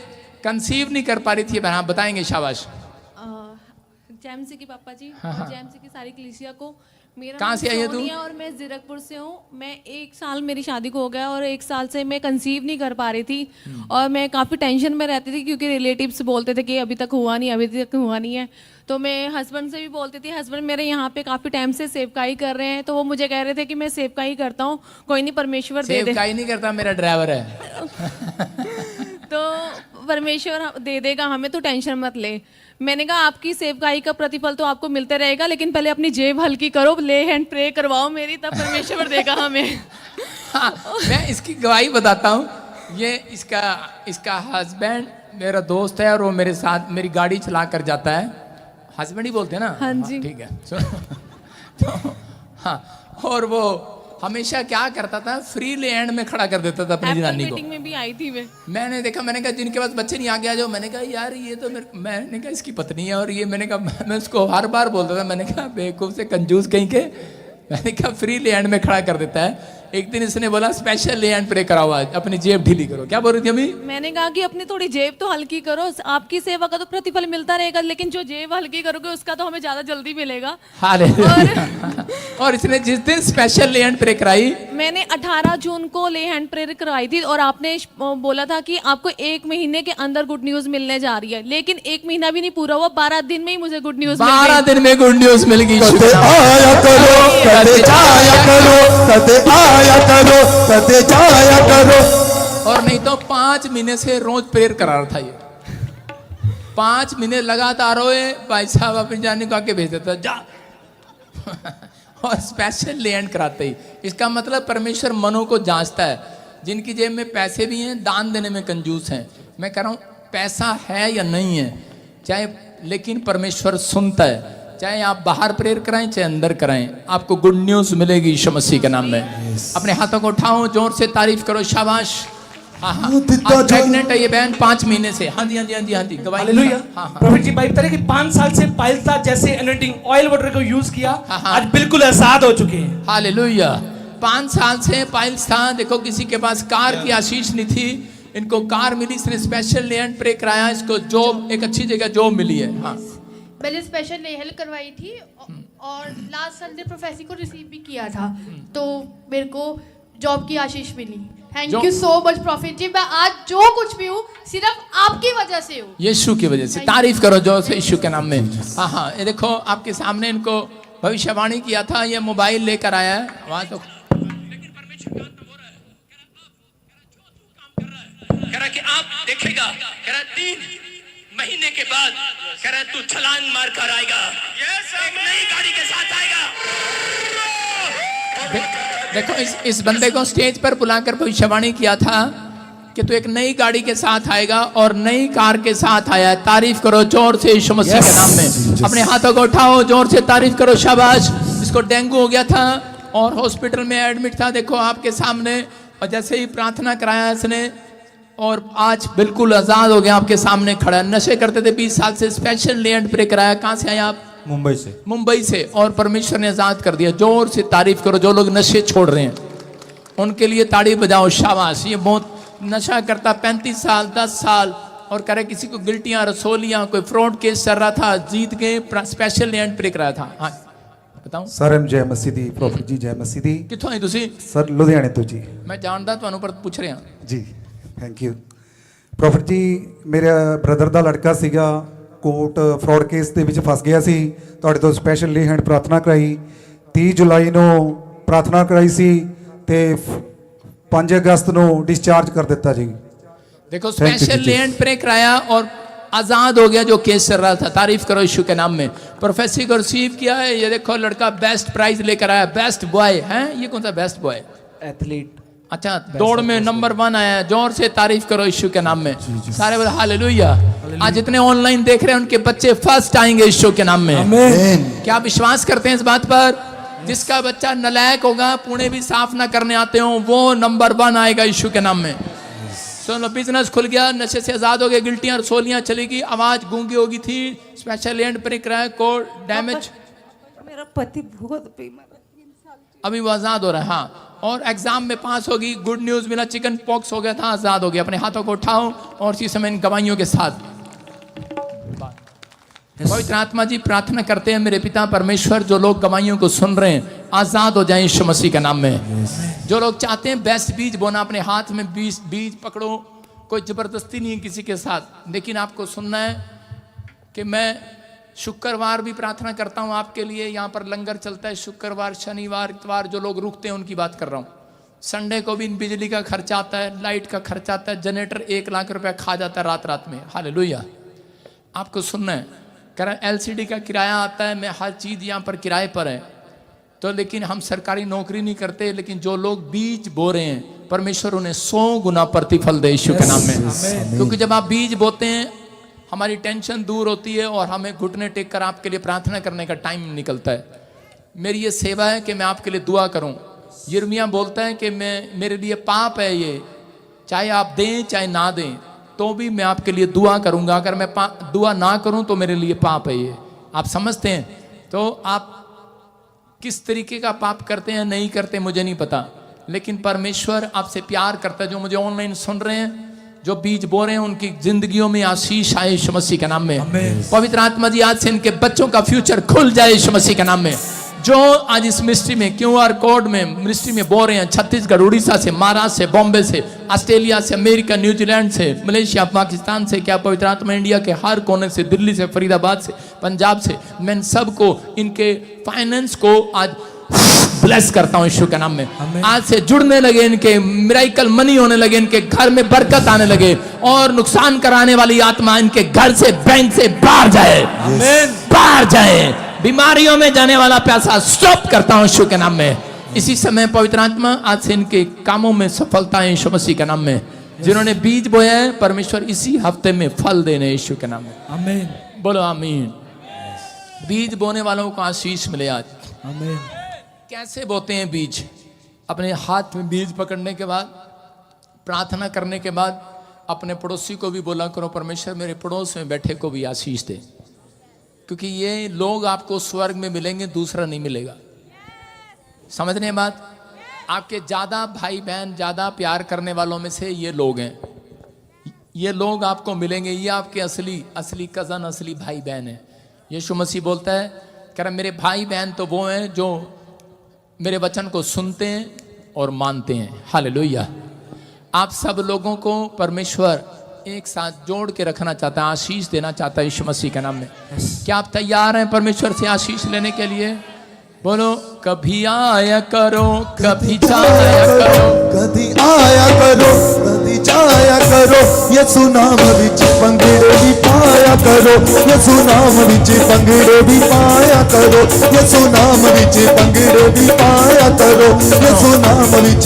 कंसीव नहीं कर पा रही थी, हाँ बताएंगे, शाबाश। जेएमसी की पापा जी, हाँ, हाँ। जेएमसी की सारी कलीसिया को। मेरा कहाँ नाम से आई है तू? सोनिया और मैं जीरकपुर से हूँ। मैं 1 साल मेरी शादी को हो गया और 1 साल से मैं कंसीव नहीं कर पा रही थी और मैं काफ़ी टेंशन में रहती थी क्योंकि रिलेटिव्स बोलते थे कि अभी तक हुआ नहीं, अभी तक हुआ नहीं है। तो मैं हस्बैंड से भी बोलती थी, हस्बैंड मेरे यहाँ पे काफ़ी टाइम से सेवकाई कर रहे हैं, तो वो मुझे कह रहे थे कि मैं सेवकाई करता हूँ, कोई नहीं परमेश्वर दे दे। सेवकाई नहीं करता, मेरा ड्राइवर है। तो परमेश्वर दे देगा हमें, तो टेंशन मत ले। मैंने कहा आपकी सेवकाई का प्रतिफल तो आपको मिलते रहेगा, लेकिन पहले अपनी जेब हल्की करो, ले हैंड प्रे करवाओ मेरी, तब परमेश्वर देगा हमें। हाँ, मैं इसकी गवाही बताता हूँ। ये इसका हस्बैंड मेरा दोस्त है और वो मेरे साथ मेरी गाड़ी चला कर जाता है। हस्बैंड ही बोलते हैं ना? हाँ जी। ठीक है। तो हाँ, और वो हमेशा क्या करता था, फ्री लैंड में खड़ा कर देता था अपनी जनानी को। मीटिंग में भी आई थी मैं। मैंने देखा, मैंने कहा जिनके पास बच्चे नहीं आगे आ जाओ। मैंने कहा यार ये तो मैंने कहा इसकी पत्नी है, और ये मैंने कहा मैं उसको हर बार बोलता था, मैंने कहा बेवकूफ़ से कंजूस कहीं के, मैंने कहा फ्री लैंड में खड़ा कर देता है। एक दिन इसने बोला स्पेशल लैंड प्रे कराओ, आज अपनी जेब ढीली करो। क्या बोल रही थी अम्मी? मैंने कहा कि अपनी थोड़ी जेब तो हल्की करो, आपकी सेवा का तो प्रतिफल मिलता रहेगा, लेकिन जो जेब हल्की करोगे उसका तो हमें ज्यादा जल्दी मिलेगा। और इसने जिस दिन स्पेशल ले हैंड प्रे कराई, मैंने 18 जून को ले हैंड प्रेयर कराई थी और आपने बोला था कि आपको 1 महीने के अंदर गुड न्यूज मिलने जा रही है, लेकिन 1 महीना भी नहीं पूरा हुआ, 12 दिन में ही मुझे गुड न्यूज 12 दिन में गुड न्यूज मिल गई। कदे आया करो, कदे जाया करो, कदे आया करो, कदे जाया करो। और नहीं तो 5 महीने से रोज प्रेयर करा रहा था ये। 5 महीने लगातार रोए, भाई साहब अपनी जाने को आके भेज देता जा। और स्पेशल लैंड कराते ही, इसका मतलब परमेश्वर मनों को जांचता है। जिनकी जेब में पैसे भी हैं, दान देने में कंजूस हैं। मैं कह रहा हूँ पैसा है या नहीं है चाहे, लेकिन परमेश्वर सुनता है। चाहे आप बाहर प्रेयर कराएं चाहे अंदर कराएं, आपको गुड न्यूज मिलेगी यीशु मसीह के नाम में। अपने हाथों को उठाओ, जोर से तारीफ करो, शाबाश। हाँ हाँ, प्रेग्नेंट है ये बहन 5 महीने से। हाँ जी हाँ जी हाँ जी हाँ जी, गवाही। हालेलुया। हाँ हाँ, प्रॉफिट जी बाइक तरह कि 5 साल से पाइल था, जैसे एनर्टिंग ऑयल वाटर को यूज किया, हाँ, हाँ। आज बिल्कुल आजाद हो चुके हैं। हालेलुया। 5 साल से पाइल्स था। देखो किसी के पास कार की आशीष नहीं थी, इनको कार मिली, इसने स्पेशल लैंड प्रे कराया, इसको जॉब, एक अच्छी जगह जॉब मिली है। हाँ, मैंने स्पेशल नेहल करवाई थी और लास्ट संडे प्रोफेसी को रिसीव भी किया था, तो मेरे को जॉब की आशीष मिली। Thank you so much prophet ji. मैं आज जो कुछ भी हूँ सिर्फ आपकी वजह से हूँ, यीशु की वजह से। तारीफ करो जो से यीशु के नाम में। हाँ हाँ, ये देखो आपके सामने इनको भविष्यवाणी किया था, ये मोबाइल लेकर आया है। वहाँ तो कह रहा कि आप देखेगा, कह रहा 3 महीने के बाद, कह रहा तू छलांग मार कर आएगा, एक नई गाड़ी के साथ आएगा। देखो इस बंदे को स्टेज पर बुलाकर भविष्यवाणी किया था कि तू एक नई गाड़ी के साथ आएगा और नई कार के साथ आया है। तारीफ करो जोर से यीशु मसीह के नाम में। अपने हाथों को उठाओ, जोर से तारीफ करो। शाबाश। इसको डेंगू हो गया था और हॉस्पिटल में एडमिट था, देखो आपके सामने। और जैसे ही प्रार्थना कराया इसने और आज बिल्कुल आज़ाद हो गया, आपके सामने खड़ा है। नशे करते थे 20 साल से, स्पेशल लैंड प्रे कराया। कहाँ से आए आप? मुंबई से। मुंबई से। और परमेश्वर ने आज़ाद कर दिया। जोर से तारीफ करो। जो लोग नशे छोड़ रहे हैं उनके लिए ताड़ी बजाओ। शाबाश। ये बहुत नशा करता 35 साल 10 साल और करे किसी को गिल्टियाँ रसोलियाँ, कोई फ्रॉड केस चल रहा था, जीत के स्पेशल लैंड प्रे कराया था। हाँ बताओ सर। जय मसीह दी प्रॉफिट जी, जय मसीह दी। कितों आई तुसी? सर लुधियाने तो जी। मैं जानता ਤੁਹਾਨੂੰ पर पूछ रहे हैं जी। थैंक यू प्रॉफिट जी। मेरा ब्रदर ਦਾ ਲੜਕਾ ਸੀਗਾ, ਕੋਰਟ ਫਰਾਡ ਕੇਸ ਦੇ ਵਿੱਚ ਫਸ ਗਿਆ ਸੀ। ਤੁਹਾਡੇ ਤੋਂ ਸਪੈਸ਼ਲ ਲੀ ਹੈਂਡ ਪ੍ਰਾਰਥਨਾ ਕਰਾਈ। 30 ਜੁਲਾਈ ਨੂੰ ਪ੍ਰਾਰਥਨਾ ਕਰਾਈ ਸੀ ਤੇ 5 अगस्त ਨੂੰ डिस्चार्ज कर ਦਿੱਤਾ जी। देखो स्पेशल लैंड प्रे कराया और आजाद हो गया जो केस चल रहा था। तारीफ करो यीशु के नाम में। प्रोफेसी को रिसीव किया है। ये देखो लड़का बेस्ट प्राइज लेकर आया, बेस्ट बॉय है। ये कौन सा बेस्ट बॉय? एथलीट। अच्छा, दौड़ में नंबर 1 आया है। जोर से तारीफ करो यीशु के नाम में। सारे बोले हालेलुया। आज जितने ऑनलाइन देख रहे हैं उनके बच्चे फर्स्ट आएंगे यीशु के नाम में। क्या आप विश्वास करते हैं इस बात पर? जिसका बच्चा नलायक होगा, पुणे भी साफ ना करने आते हो, वो नंबर 1 आएगा यीशु के नाम में। सुनो, बिजनेस खुल गया, नशे से आजाद हो गए, गिल्टियां रसोलियां चलेगी, आवाज गूंगी होगी थी, स्पेशल लैंड पर किराया को डैमेज। मेरा पति बहुत बीमार, अभी वो आजाद हो रहा है। हाँ, और एग्जाम में पास होगी। गुड न्यूज मिला, चिकन पॉक्स हो गया था, आजाद हो गया। अपने हाथों को उठाओ और इसी समय इन गवाहियों के साथ पवित्र आत्मा जी प्रार्थना करते हैं मेरे पिता परमेश्वर, जो लोग गवाहियों को सुन रहे हैं आजाद हो जाएं यीशु मसीह के नाम में। जो लोग चाहते हैं बेस्ट बीज बोना, अपने हाथ में बीज पकड़ो। कोई जबरदस्ती नहीं है किसी के साथ, लेकिन आपको सुनना है कि मैं शुक्रवार भी प्रार्थना करता हूं आपके लिए। यहाँ पर लंगर चलता है शुक्रवार, शनिवार, इतवार। जो लोग रुकते हैं उनकी बात कर रहा हूँ। संडे को भी बिजली का खर्चा आता है, लाइट का खर्चा आता है, जनरेटर 1 लाख रुपया खा जाता है रात में। हालेलुया। आपको सुनना है, कह LCD का किराया आता है, मैं हर चीज़ यहाँ पर किराए पर है। तो लेकिन हम सरकारी नौकरी नहीं करते, लेकिन जो लोग बीज बो रहे हैं परमेश्वर उन्हें 100 गुना प्रतिफल दे यीशु के नाम में। क्योंकि जब आप बीज बोते हैं हमारी टेंशन दूर होती है और हमें घुटने टेक कर आपके लिए प्रार्थना करने का टाइम निकलता है। मेरी ये सेवा है कि मैं आपके लिए दुआ करूं। यिर्मयाह बोलता है कि मेरे लिए पाप है ये, चाहे आप दें चाहे ना दें तो भी मैं आपके लिए दुआ करूंगा। अगर मैं दुआ ना करूं तो मेरे लिए पाप है ये। आप समझते हैं? तो आप किस तरीके का पाप करते हैं नहीं करते मुझे नहीं पता, लेकिन परमेश्वर आपसे प्यार करता है। जो मुझे ऑनलाइन सुन रहे हैं, जो बीज बो रहे हैं, उनकी जिंदगियों में आशीष आए यीशु मसीह के नाम में। पवित्र आत्मा जी आज से इनके बच्चों का फ्यूचर खुल जाए यीशु मसीह के नाम में। जो आज इस मिनिस्ट्री में QR कोड में मिनिस्ट्री में बो रहे हैं, छत्तीसगढ़, उड़ीसा से, महाराष्ट्र से, बॉम्बे से, ऑस्ट्रेलिया से, अमेरिका, न्यूजीलैंड से, मलेशिया, पाकिस्तान से, क्या पवित्र आत्मा इंडिया के हर कोने से, दिल्ली से, फरीदाबाद से, पंजाब से, मैं इन सबको, इनके फाइनेंस को आज ब्लेस करता हूं यीशु के नाम में। आज से जुड़ने लगे, इनके मिरेकल मनी होने लगे, इनके घर में बरकत आने लगे और नुकसान कराने वाली आत्मा इनके घर से, बैंक से बाहर जाए, बाहर जाए। बीमारियों में जाने वाला पैसा स्टॉप करता हूं यीशु के नाम में। इसी समय पवित्र आत्मा आज से इनके कामों में सफलता है यीशु मसीह के नाम में। जिन्होंने बीज बोया है परमेश्वर इसी हफ्ते में फल देने यीशु के नाम में। आमीन। बोलो आमीन। बीज बोने वालों को आशीष मिले आज। आमीन। कैसे बोते हैं बीज? अपने हाथ में बीज पकड़ने के बाद, प्रार्थना करने के बाद अपने पड़ोसी को भी बोला करो परमेश्वर मेरे पड़ोस में बैठे को भी आशीष दे, क्योंकि ये लोग आपको स्वर्ग में मिलेंगे, दूसरा नहीं मिलेगा। समझ रहे हैं बात? आपके ज़्यादा भाई बहन, ज़्यादा प्यार करने वालों में से ये लोग हैं। ये लोग आपको मिलेंगे, ये आपके असली कज़न, असली भाई बहन है। यीशु मसीह बोलता है, कह रहा मेरे भाई बहन तो वो हैं जो मेरे वचन को सुनते हैं और मानते हैं। हालेलुया। आप सब लोगों को परमेश्वर एक साथ जोड़ के रखना चाहता है, आशीष देना चाहता है यीशु मसीह के नाम में। क्या आप तैयार हैं परमेश्वर से आशीष लेने के लिए? बोलो, कभी आया करो, कभी जाया करो, कभी आया करो, कभी जाया करो, यीशु नाम विच पंगड़े भी पाया करो, यीशु नाम विच पंगड़े भी पाया करो, यीशु नाम विच पंगड़े भी पाया करो, यीशु नाम विच।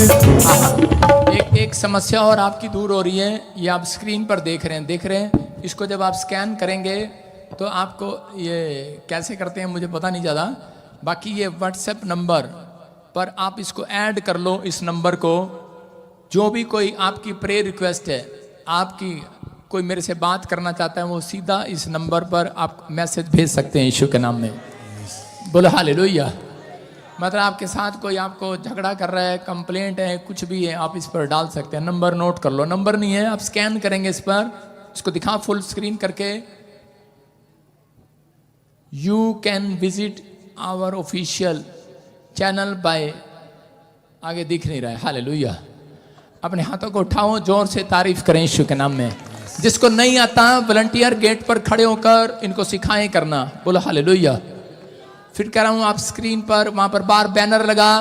एक समस्या और आपकी दूर हो रही है, ये आप स्क्रीन पर देख रहे हैं। इसको जब आप स्कैन करेंगे तो आपको ये कैसे करते हैं मुझे पता नहीं ज़्यादा, बाकी ये व्हाट्सएप नंबर पर आप इसको ऐड कर लो, इस नंबर को। जो भी कोई आपकी प्रेयर रिक्वेस्ट है, आपकी कोई मेरे से बात करना चाहता है, वो सीधा इस नंबर पर आप मैसेज भेज सकते हैं यीशु के नाम में। बोलो हालेलुया। मतलब आपके साथ कोई आपको झगड़ा कर रहा है, कंप्लेंट है, कुछ भी है, आप इस पर डाल सकते हैं। नंबर नोट कर लो, नंबर नहीं है, आप स्कैन करेंगे इस पर, इसको दिखा फुल स्क्रीन करके। You can visit our official channel by, आगे दिख नहीं रहा है, हालेलुया। अपने हाथों को उठाओ, जोर से तारीफ करें यीशु के नाम में। जिसको नहीं आता वॉलंटियर गेट पर खड़े होकर इनको सिखाएं करना। बोलो हालेलुया। फिर कह रहा हूँ आप स्क्रीन पर वहाँ पर बार बैनर लगा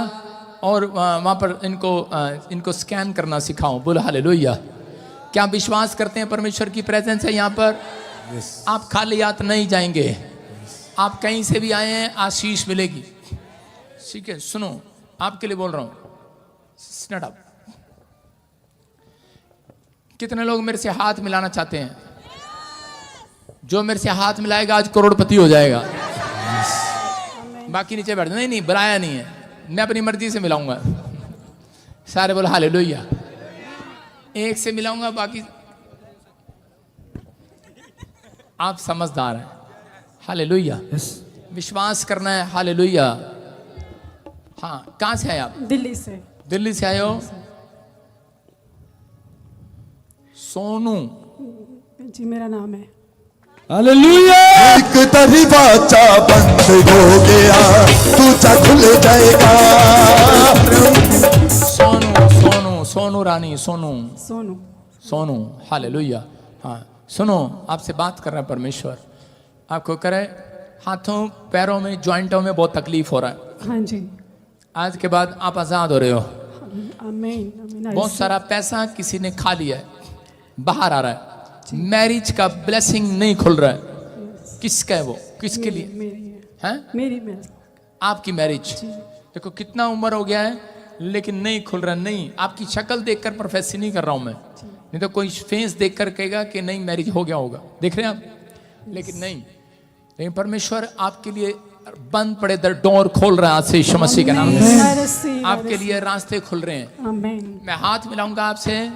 और वहाँ पर इनको स्कैन करना सिखाओ। बोलो हालेलुया। क्या आप विश्वास करते हैं परमेश्वर की प्रेजेंस है यहाँ पर? आप खाली हाथ नहीं जाएंगे, आप कहीं से भी आए हैं आशीष मिलेगी। ठीक है, सुनो आपके लिए बोल रहा हूँ, स्टैंड अप। कितने लोग मेरे से हाथ मिलाना चाहते हैं? जो मेरे से हाथ मिलाएगा आज करोड़पति हो जाएगा। बाकी नीचे बैठ, नहीं बुलाया नहीं है, मैं अपनी मर्जी से मिलाऊंगा। सारे बोलो हालेलुया। एक से मिलाऊंगा, बाकी आप समझदार हैं। हालेलुया। विश्वास करना है। हालेलुया। हाँ, कहाँ से आए आप? दिल्ली से। दिल्ली से आए हो? सोनू जी मेरा नाम है। हालेलुया। एक दरवाजा बंद हो गया, दूसरा खुल जाएगा। सोनू सोनू सोनू रानी सोनू सोनू सोनू हालेलुया। हाँ सुनो, आपसे बात कर रहा है परमेश्वर। आपको करे हाथों पैरों में जॉइंटों में बहुत तकलीफ हो रहा है। हाँ जी। आज के बाद आप आजाद हो रहे हो। आमीन आमीन। बहुत सारा पैसा किसी ने खा लिया है, बाहर आ रहा है। मैरिज का ब्लेसिंग नहीं खुल रहा है। किसका है वो? किसके लिए? मेरी आपकी मैरिज। देखो कितना उम्र हो गया है लेकिन नहीं खुल रहा। नहीं, आपकी शक्ल देखकर प्रोफेसी नहीं कर रहा हूं मैं, नहीं तो कोई फेस देखकर कहेगा कि नहीं मैरिज हो गया होगा। देख रहे हैं आप, लेकिन नहीं। लेकिन परमेश्वर आपके लिए बंद पड़े दर डोर खोल रहा है आज से यीशु मसीह के नाम में। आपके लिए रास्ते खुल रहे हैं। मैं हाथ मिलाऊंगा आपसे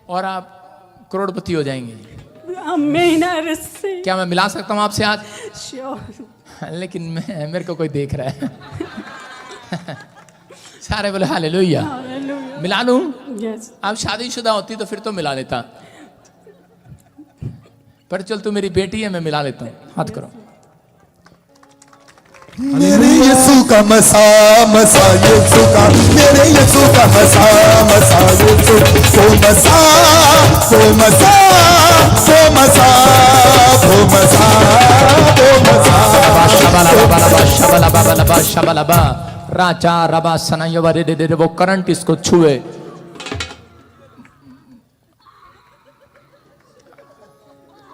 और आप करोड़पति हो जाएंगे। क्या मैं मिला सकता हूँ आपसे हाथ? लेकिन मेरे को कोई देख रहा है। सारे बोले हालेलुया। मिला लूं? आप शादीशुदा होती तो फिर तो मिला लेता, पर चल तू मेरी बेटी है, मैं मिला लेता हूँ। हाथ करो। मेरे यीशु का मसा मसा यीशु का, मेरे यीशु का मसा मसा यीशु को मसा को मसा को मसा को मसा को मसा। शबला बाबा शबला बा राजा रबा सनायवरे दे वो करंट इसको छुए।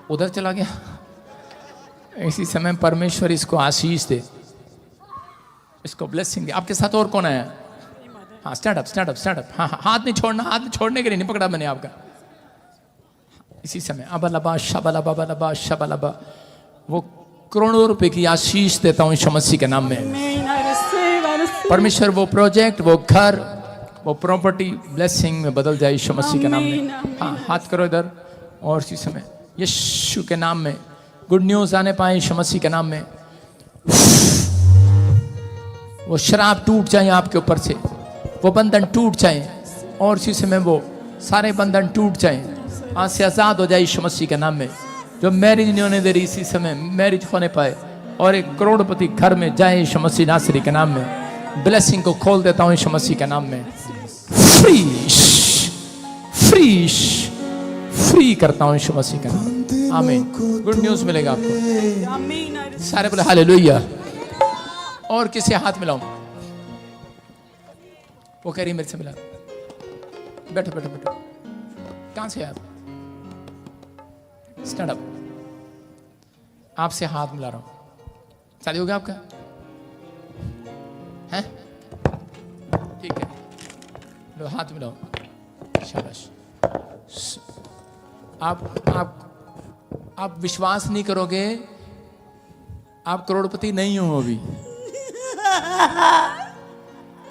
उधर चला गया। इसी समय परमेश्वर इसको आशीष दे, इसको ब्लेसिंग दे। आपके साथ और कौन है? हाँ stand up stand up stand up. हाँ हाथ नहीं छोड़ना, हाथ छोड़ने के लिए नहीं पकड़ा मैंने आपका। इसी समय अबलबा शबलबा शबलबा वो करोड़ों रुपए की आशीष देता हूँ यीशु मसीह के नाम में। परमेश्वर वो प्रोजेक्ट, वो घर, वो प्रॉपर्टी ब्लेसिंग में बदल जाए यीशु मसीह के नाम में। हाँ हाथ करो इधर। और इसी समय यीशु के नाम में गुड न्यूज आने पाए यीशु मसीह के नाम में। वो शराब टूट जाए आपके ऊपर से, वो बंधन टूट जाए और इसी समय वो सारे बंधन टूट जाए। आज से आजाद हो जाए यीशु मसीह के नाम में। जो मैरिज नहीं होने दे रही इसी समय मैरिज होने पाए और एक करोड़पति घर में जाए यीशु मसीह नासरी के नाम में। ब्लेसिंग को खोल देता हूँ यीशु मसीह के नाम में। फ्रीश फ्रीश फ्री करता हूँ यीशु मसीह के नाम में। आमीन। गुड न्यूज मिलेगा आपको। सारे बोले हालेलुया। और किसे हाथ मिलाऊं? वो कह रही मेरे से मिला। बैठो बैठो बैठो। कहां से आप? Stand up. आपसे हाथ मिला रहा हूं। शादी हो गया आपका? हैं? ठीक है, लो हाथ मिलाओ। शाबाश। आप विश्वास नहीं करोगे, आप करोड़पति नहीं हो अभी,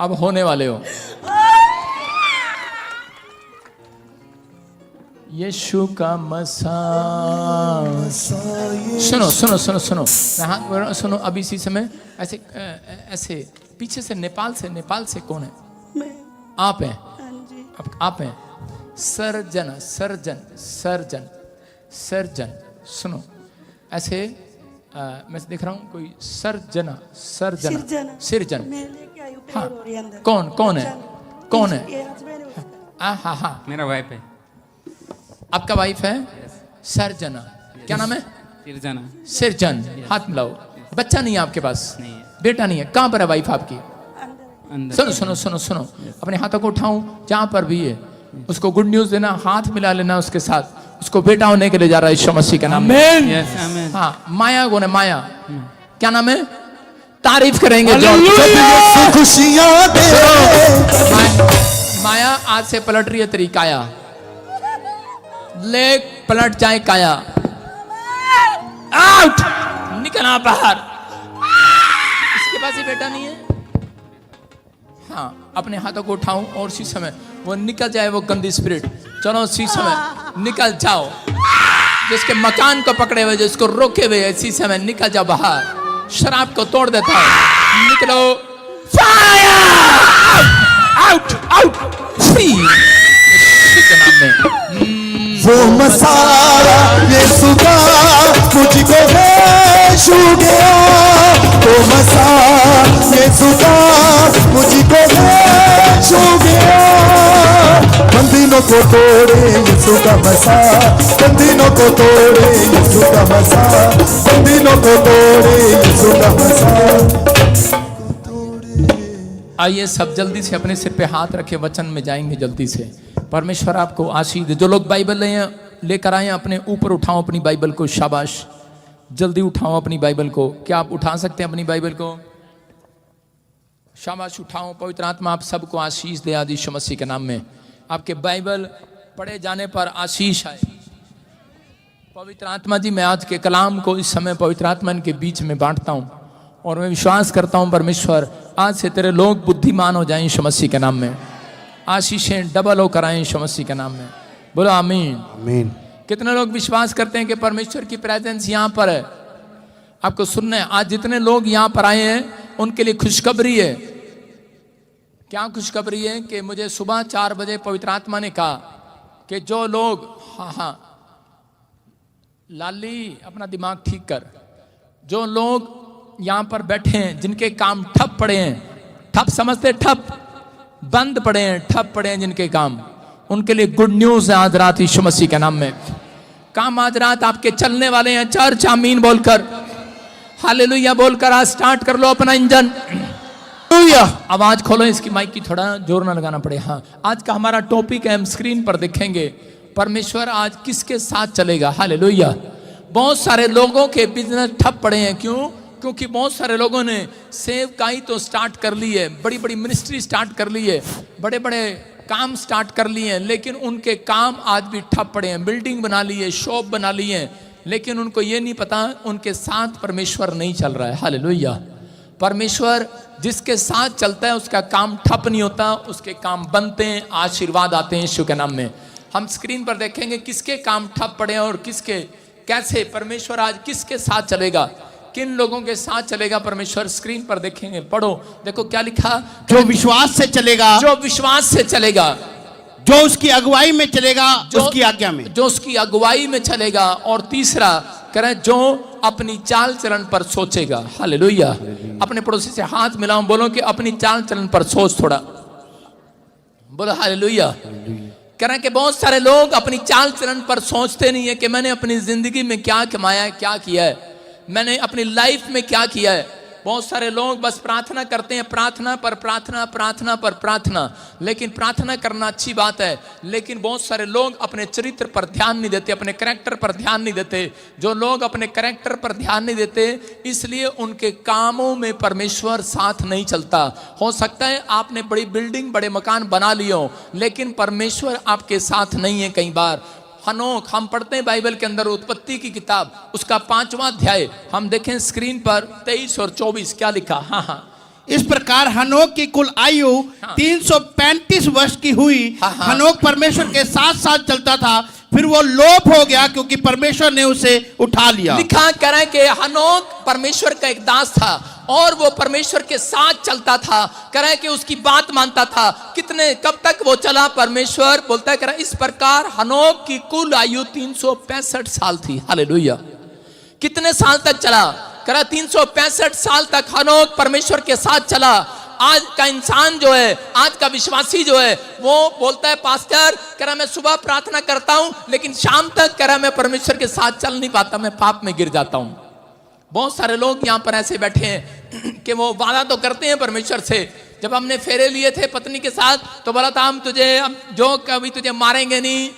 अब होने वाले हो। यीशु का मसा। सुनो सुनो सुनो सुनो, मैं हाथ बोल रहा हूं, सुनो। अभी इसी समय ऐसे ऐसे पीछे से नेपाल से कौन है? आप हैं, आप हैं। सर्जन सर्जन सर्जन सर्जन, सुनो ऐसे मैं देख रहा हूँ कोई सर्जना सर्जन सिरजन। हाँ, कौन है? हाँ हाँ, मेरा वाइफ है। आपका वाइफ है? सर्जना, क्या नाम है? सिरजन। हाथ मिलाओ। बच्चा नहीं है आपके पास? नहीं है। बेटा नहीं है? कहाँ पर है वाइफ आपकी? सुनो सुनो सुनो सुनो, अपने हाथों को उठाऊं, जहां पर भी है उसको गुड न्यूज देना, हाथ मिला लेना उसके साथ। उसको बेटा होने के लिए जा रहा है यीशु मसीह के नाम में। हाँ, माया कौन है? माया, क्या नाम है? तारीफ करेंगे खुशियां दे। माया आज से पलट रही है तेरी काया, ले पलट जाए काया। आउट, निकलना बाहर। इसके पास ही बेटा नहीं है। हाँ, अपने हाथों को उठाऊं और उसी समय वो निकल जाए, वो गंदी स्पिरिट। चलो उसी समय निकल जाओ, जिसके मकान को पकड़े हुए, जिसको रोके हुए, इसी समय निकल जाओ बाहर। शराब को तोड़ देता है, निकलो। फायर! आउट आउट, फ्री के नाम में। वो मसाला यीशु का मुझको है छू गया। वो मसाला यीशु का मुझको है छू गया। बंदिनों को तोड़े यीशु का मसा, बंदिनों को तोड़े यीशु का मसा, बंदिनों को तोड़े यीशु का मसा। आइए सब जल्दी से अपने सिर पे हाथ रखे, वचन में जाएंगे जल्दी से। परमेश्वर आपको आशीष दे। जो लोग बाइबल लेकर आए अपने ऊपर उठाओ अपनी बाइबल को। शाबाश, जल्दी उठाओ अपनी बाइबल को। क्या आप उठा सकते हैं अपनी बाइबल को? शाबाश, उठाओ। पवित्र आत्मा आप सबको आशीष दे आज यीशु मसीह के नाम में। आपके बाइबल पढ़े जाने पर आशीष आए। पवित्र आत्मा जी, मैं आज के कलाम को इस समय पवित्र आत्मा के बीच में बांटता हूँ और मैं विश्वास करता हूँ परमेश्वर आज से तेरे लोग बुद्धिमान हो जाएं यीशु मसीह के नाम में। आशीषें डबल होकर आए यीशु मसीह के नाम में। बोलो आमीन आमीन। कितने लोग विश्वास करते हैं कि परमेश्वर की प्रेजेंस यहाँ पर है? आपको सुनना है, आज जितने लोग यहाँ पर आए हैं उनके लिए खुशखबरी है। क्या खुशखबरी है? कि मुझे सुबह 4 बजे पवित्र आत्मा ने कहा कि जो लोग, हाँ लाली अपना दिमाग ठीक कर, जो लोग यहाँ पर बैठे हैं जिनके काम ठप पड़े हैं, ठप समझते, ठप बंद पड़े हैं, ठप पड़े हैं जिनके काम, उनके लिए गुड न्यूज है आज रात यीशु मसीह के नाम में। काम आज रात आपके चलने वाले हैं। चर्च आमीन बोलकर, हालेलुया बोलकर आज स्टार्ट कर लो अपना इंजन। आवाज खोलो इसकी, माइक की थोड़ा जोर ना लगाना पड़े। हाँ, आज का हमारा टॉपिक है, हम स्क्रीन पर देखेंगे परमेश्वर आज किसके साथ चलेगा। हालेलुया। बहुत सारे लोगों के बिजनेस ठप पड़े हैं। क्यों? क्योंकि बहुत सारे लोगों ने सेवकाई तो स्टार्ट कर ली है, बड़ी बड़ी मिनिस्ट्री स्टार्ट कर ली है, बड़े बड़े काम स्टार्ट कर लिए हैं, लेकिन उनके काम आज भी ठप पड़े हैं। बिल्डिंग बना ली है, शॉप बना ली है, लेकिन उनको ये नहीं पता उनके साथ परमेश्वर नहीं चल रहा है। हालेलुया। परमेश्वर जिसके साथ चलता है उसका काम ठप नहीं होता, उसके काम बनते हैं, आशीर्वाद आते हैं यीशु के नाम में। हम स्क्रीन पर देखेंगे किसके काम ठप पड़े हैं और किसके कैसे परमेश्वर आज किसके साथ चलेगा, किन लोगों के साथ चलेगा परमेश्वर। स्क्रीन पर देखेंगे, पढ़ो, देखो क्या लिखा। जो विश्वास से चलेगा, जो विश्वास से चलेगा, जो उसकी अगुवाई में चलेगा, उसकी आज्ञा में, जो उसकी अगुवाई में चलेगा, और तीसरा करें जो अपनी चाल चलन पर सोचेगा। हालेलुया। अपने पड़ोसी से हाथ मिलाओ, बोलो कि अपनी चाल चलन पर सोच थोड़ा। बोलो हालेलुया। करें कि बहुत सारे लोग अपनी चाल चलन पर सोचते नहीं है कि मैंने अपनी जिंदगी में क्या कमाया है, क्या किया है, मैंने अपनी लाइफ में क्या किया है। बहुत सारे लोग बस प्रार्थना करते हैं, प्रार्थना पर प्रार्थना, प्रार्थना पर प्रार्थना। लेकिन प्रार्थना करना अच्छी बात है, लेकिन बहुत सारे लोग अपने चरित्र पर ध्यान नहीं देते, अपने कैरेक्टर पर ध्यान नहीं देते। जो लोग अपने कैरेक्टर पर ध्यान नहीं देते, इसलिए उनके कामों में परमेश्वर साथ नहीं चलता। हो सकता है आपने बड़ी बिल्डिंग, बड़े मकान बना लिए हो, लेकिन परमेश्वर आपके साथ नहीं है। कई बार हनोक, हम पढ़ते हैं बाइबल के अंदर उत्पत्ति की किताब, उसका 5वां अध्याय हम देखें स्क्रीन पर 23 और 24 क्या लिखा। हाँ, इस प्रकार हनोक की कुल आयु 335 वर्ष की हुई। हनोक परमेश्वर के साथ साथ चलता था, फिर वो लोप हो गया क्योंकि परमेश्वर ने उसे उठा लिया। लिखा कह रहा है कि हनोक परमेश्वर का एक दास था और वो परमेश्वर के साथ चलता था। कह रहा है कि उसकी बात मानता था। कितने, कब तक वो चला? परमेश्वर बोलता है, कह रहा है इस प्रकार हनोक की कुल आयु 365 साल थी। हालेलुया। कितने साल तक चला? कह रहा 365 साल तक हनोक परमेश्वर के साथ चला। आज का इंसान जो है, आज का विश्वासी जो है, वो बोलता है पास्टर, कह रहा मैं सुबह प्रार्थना करता हूं, लेकिन शाम तक कह रहा मैं परमेश्वर के साथ चल नहीं पाता, मैं पाप में गिर जाता हूं। बहुत सारे लोग यहाँ पर ऐसे बैठे हैं कि वो वादा तो करते हैं परमेश्वर से। जब हमने फेरे लिए थे पत्नी के साथ तो बोला था हम जो कभी तुझे मारेंगे नहीं,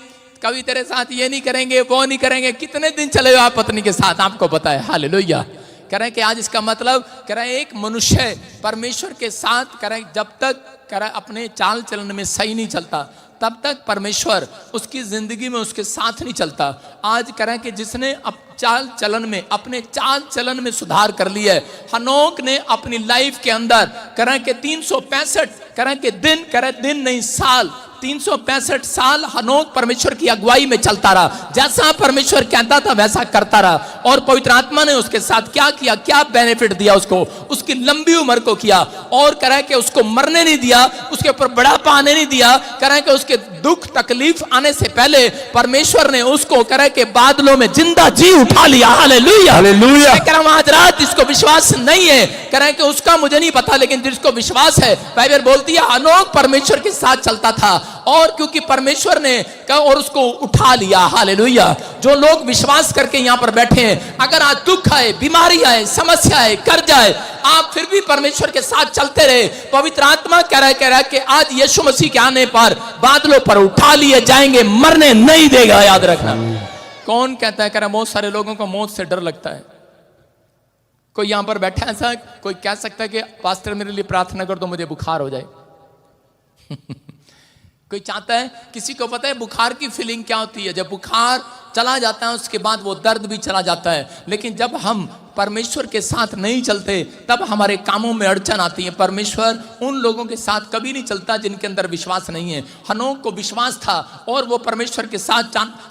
कभी तेरे साथ ये नहीं करेंगे, वो नहीं करेंगे। कितने दिन चले हो आप पत्नी के साथ, आपको पता है। हालेलुया। कह रहे हैं कि आज इसका मतलब, कह रहे हैं एक मनुष्य परमेश्वर के साथ, कह रहे हैं जब तक कह रहा अपने चाल चलन में सही नहीं चलता, तब तक परमेश्वर उसकी जिंदगी में उसके साथ नहीं चलता। आज कह रहे हैं कि जिसने चाल चलन में, अपने चाल चलन में सुधार कर लिया है, हनोक ने अपनी लाइफ के अंदर कह रहे हैं कि 365 कह रहे हैं कि दिन, कह रहे दिन नहीं साल, 365 साल हनोक परमेश्वर की अगुवाई में चलता रहा। जैसा परमेश्वर कहता था वैसा करता रहा। और पवित्र आत्मा ने उसके साथ क्या किया, क्या बेनिफिट दिया उसको, उसकी लंबी उम्र को किया। और कह रहा है कि उसको मरने नहीं दिया, उसके ऊपर बुढ़ापा आने नहीं दिया। कह रहा है कि उसके दुख तकलीफ आने से पहले परमेश्वर ने उसको कह रहा है कि बादलों में जिंदा जी उठा लिया। Hallelujah, hallelujah. कह रहा हूं आज रात जिसको विश्वास नहीं है, कह रहा है कि उसका मुझे नहीं पता, लेकिन जिसको विश्वास है, बाइबल बोलती है हनोक परमेश्वर के साथ चलता था और क्योंकि परमेश्वर ने और उसको उठा लिया। हालेलुया। जो लोग विश्वास करके यहाँ पर बैठे हैं, अगर आज दुख आए, बीमारी आए, समस्या आए, कर्ज आए, आप फिर भी परमेश्वर के साथ चलते रहे। पवित्र आत्मा कह रहा है कि आज यीशु मसीह के आने पर बादलों पर उठा लिए जाएंगे, मरने नहीं देगा। याद रखना। कौन कहता है, कह रहा बहुत सारे लोगों को मौत से डर लगता है। कोई यहां पर बैठा है ऐसा, कोई कह सकता है कि पास्टर मेरे लिए प्रार्थना कर दो मुझे बुखार हो जाए। कोई चाहता है, किसी को पता है बुखार की फीलिंग क्या होती है? जब बुखार चला जाता है उसके बाद वो दर्द भी चला जाता है। लेकिन जब हम परमेश्वर के साथ नहीं चलते तब हमारे कामों में अड़चन आती है। परमेश्वर उन लोगों के साथ कभी नहीं चलता जिनके अंदर विश्वास नहीं है। हनोक को विश्वास था और वो परमेश्वर के साथ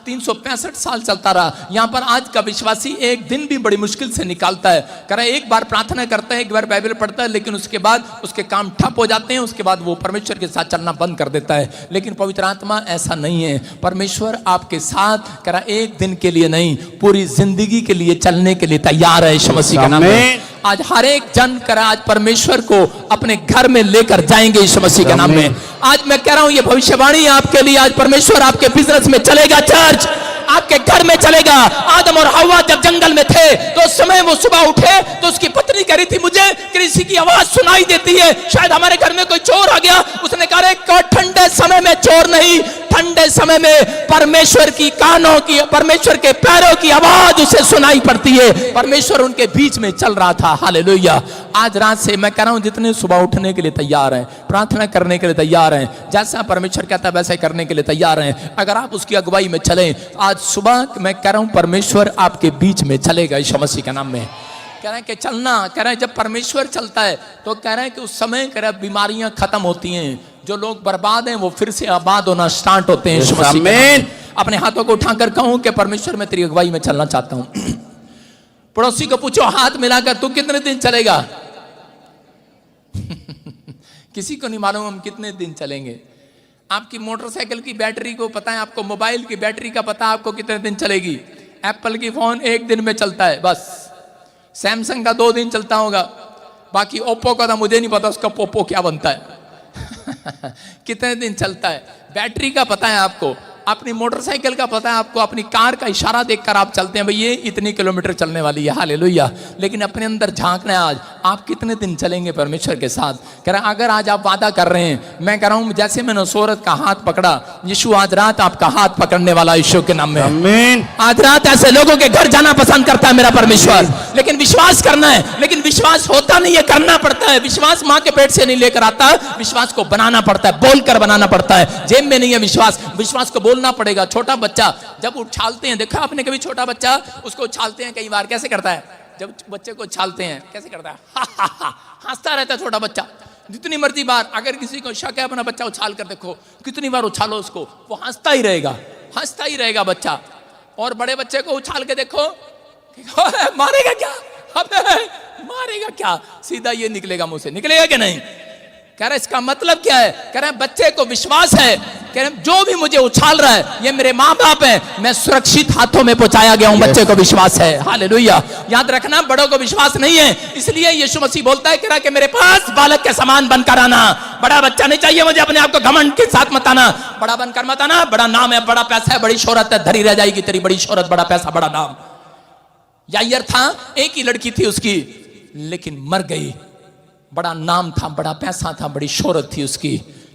365 साल चलता रहा। यहाँ पर आज का विश्वासी एक दिन भी बड़ी मुश्किल से निकालता है। कह रहा है एक बार प्रार्थना करता है, एक बार बाइबल पढ़ता है, लेकिन उसके बाद उसके काम ठप हो जाते हैं। उसके बाद वो परमेश्वर के साथ चलना बंद कर देता है। लेकिन पवित्र आत्मा ऐसा नहीं है। परमेश्वर आपके साथ कह रहा एक दिन के लिए नहीं, पूरी जिंदगी के लिए चलने के लिए तैयार है। यीशु मसीह का नाम में आज हर एक जन करा आज परमेश्वर को अपने घर में लेकर जाएंगे यीशु मसीह के नाम में। आज मैं कह रहा हूं ये भविष्यवाणी आपके लिए, आज परमेश्वर आपके बिजनेस में चलेगा, चर्च आपके घर में चलेगा। आदम और हव्वा जब जंगल में थे तो उस समय वो सुबह उठे तो उसकी पत्नी कह रही थी मुझे किसी की आवाज सुनाई देती है, शायद हमारे घर में कोई चोर आ गया। उसने कहा ठंडे समय में चोर नहीं, ठंडे समय में परमेश्वर की कानों की, परमेश्वर के पैरों की आवाज उसे सुनाई पड़ती है। परमेश्वर उनके बीच में चल रहा था। हालेलुया। आज रात से मैं कह रहा हूं जितने सुबह उठने के लिए तैयार हैं, प्रार्थना करने के लिए तैयार हैं, जैसा परमेश्वर कहता है वैसा करने के लिए तैयार हैं, अगर आप उसकी अगुवाई में चलें, आज सुबह मैं कह रहा हूं परमेश्वर आपके बीच में चलेगा यीशु मसीह के नाम में। कह रहे हैं कि चलना, कह रहे हैं जब परमेश्वर चलता है तो कह रहे हैं कि उस समय कह रहे हैं बीमारियां खत्म होती हैं, जो लोग बर्बाद हैं वो फिर से आबाद होना स्टार्ट होते हैं यीशु मसीह के नाम में। अपने हाथों को उठाकर कहूं कि परमेश्वर मैं तेरी अगुवाई में चलना चाहता हूं। पड़ोसी को पूछो हाथ मिलाकर तू कितने दिन चलेगा? किसी को नहीं मालूम हम कितने दिन चलेंगे। आपकी मोटरसाइकिल की बैटरी को पता है, आपको मोबाइल की बैटरी का पता है आपको कितने दिन चलेगी। एप्पल की फोन 1 दिन में चलता है बस, सैमसंग का 2 दिन चलता होगा, बाकी ओप्पो का तो मुझे नहीं पता उसका पोपो क्या बनता है। कितने दिन चलता है। बैटरी का पता है आपको, अपनी मोटरसाइकिल का पता है आपको, अपनी कार का इशारा देखकर आप चलते हैं भाई ये इतनी किलोमीटर चलने वाली है। हालेलुया। लेकिन अपने अंदर झांकना है आज, आप कितने दिन चलेंगे परमेश्वर के साथ? कह रहा अगर आज आप वादा कर रहे हैं, मैं कह रहा हूं जैसे मैंने उस औरत का हाथ पकड़ा, यीशु आज रात आपका हाथ पकड़ने वाला यीशु के नाम में। आमीन। आज रात ऐसे लोगों के घर जाना पसंद करता है मेरा परमेश्वर, लेकिन विश्वास करना है। लेकिन विश्वास होता नहीं है, करना पड़ता है। विश्वास माँ के पेट से नहीं लेकर आता, विश्वास को बनाना पड़ता है, बोलकर बनाना पड़ता है। जेब में नहीं है विश्वास, विश्वास को बोलना पड़ेगा। छोटा बच्चा जब उछालते हैं, देखा आपने कभी छोटा बच्चा उसको उछालते हैं, कई बार कैसे करता है? जब बच्चे को उछालते हैं कैसे करता है? हा हा हा, हंसता रहता है छोटा बच्चा। जितनी मर्जी बार अगर किसी को शक है, अपना बच्चा उछाल कर देखो, कितनी बार उछालो उसको, वो हंसता ही रहेगा बच्चा। और बड़े बच्चे को उछाल के देखो, मारेगा क्या? मारेगा क्या? सीधा ये निकलेगा मुंह से, निकलेगा कि नहीं? कह रहा इसका मतलब क्या है? कह रहे बच्चे को विश्वास है, कह रहे जो भी मुझे उछाल रहा है ये मेरे माँ बाप है, मैं सुरक्षित हाथों में पहुंचाया गया हूं। बच्चे को विश्वास है। हालेलुया। याद रखना, बड़ों को विश्वास नहीं है, इसलिए यीशु मसीह बोलता है, कह रहा कि मेरे पास बालक के समान बनकर आना। बड़ा बच्चा नहीं चाहिए मुझे, अपने आप को घमंड के साथ मत आना, बड़ा बनकर मत आना। बड़ा नाम है, बड़ा पैसा है, बड़ी शोहरत है, धरी रह जाएगी तेरी बड़ी शोहरत, बड़ा पैसा, बड़ा नाम। यायर था, एक ही लड़की थी उसकी, लेकिन मर गई। बड़ा नाम था, बड़ा पैसा था, बड़ी शोहरत थी उसकी,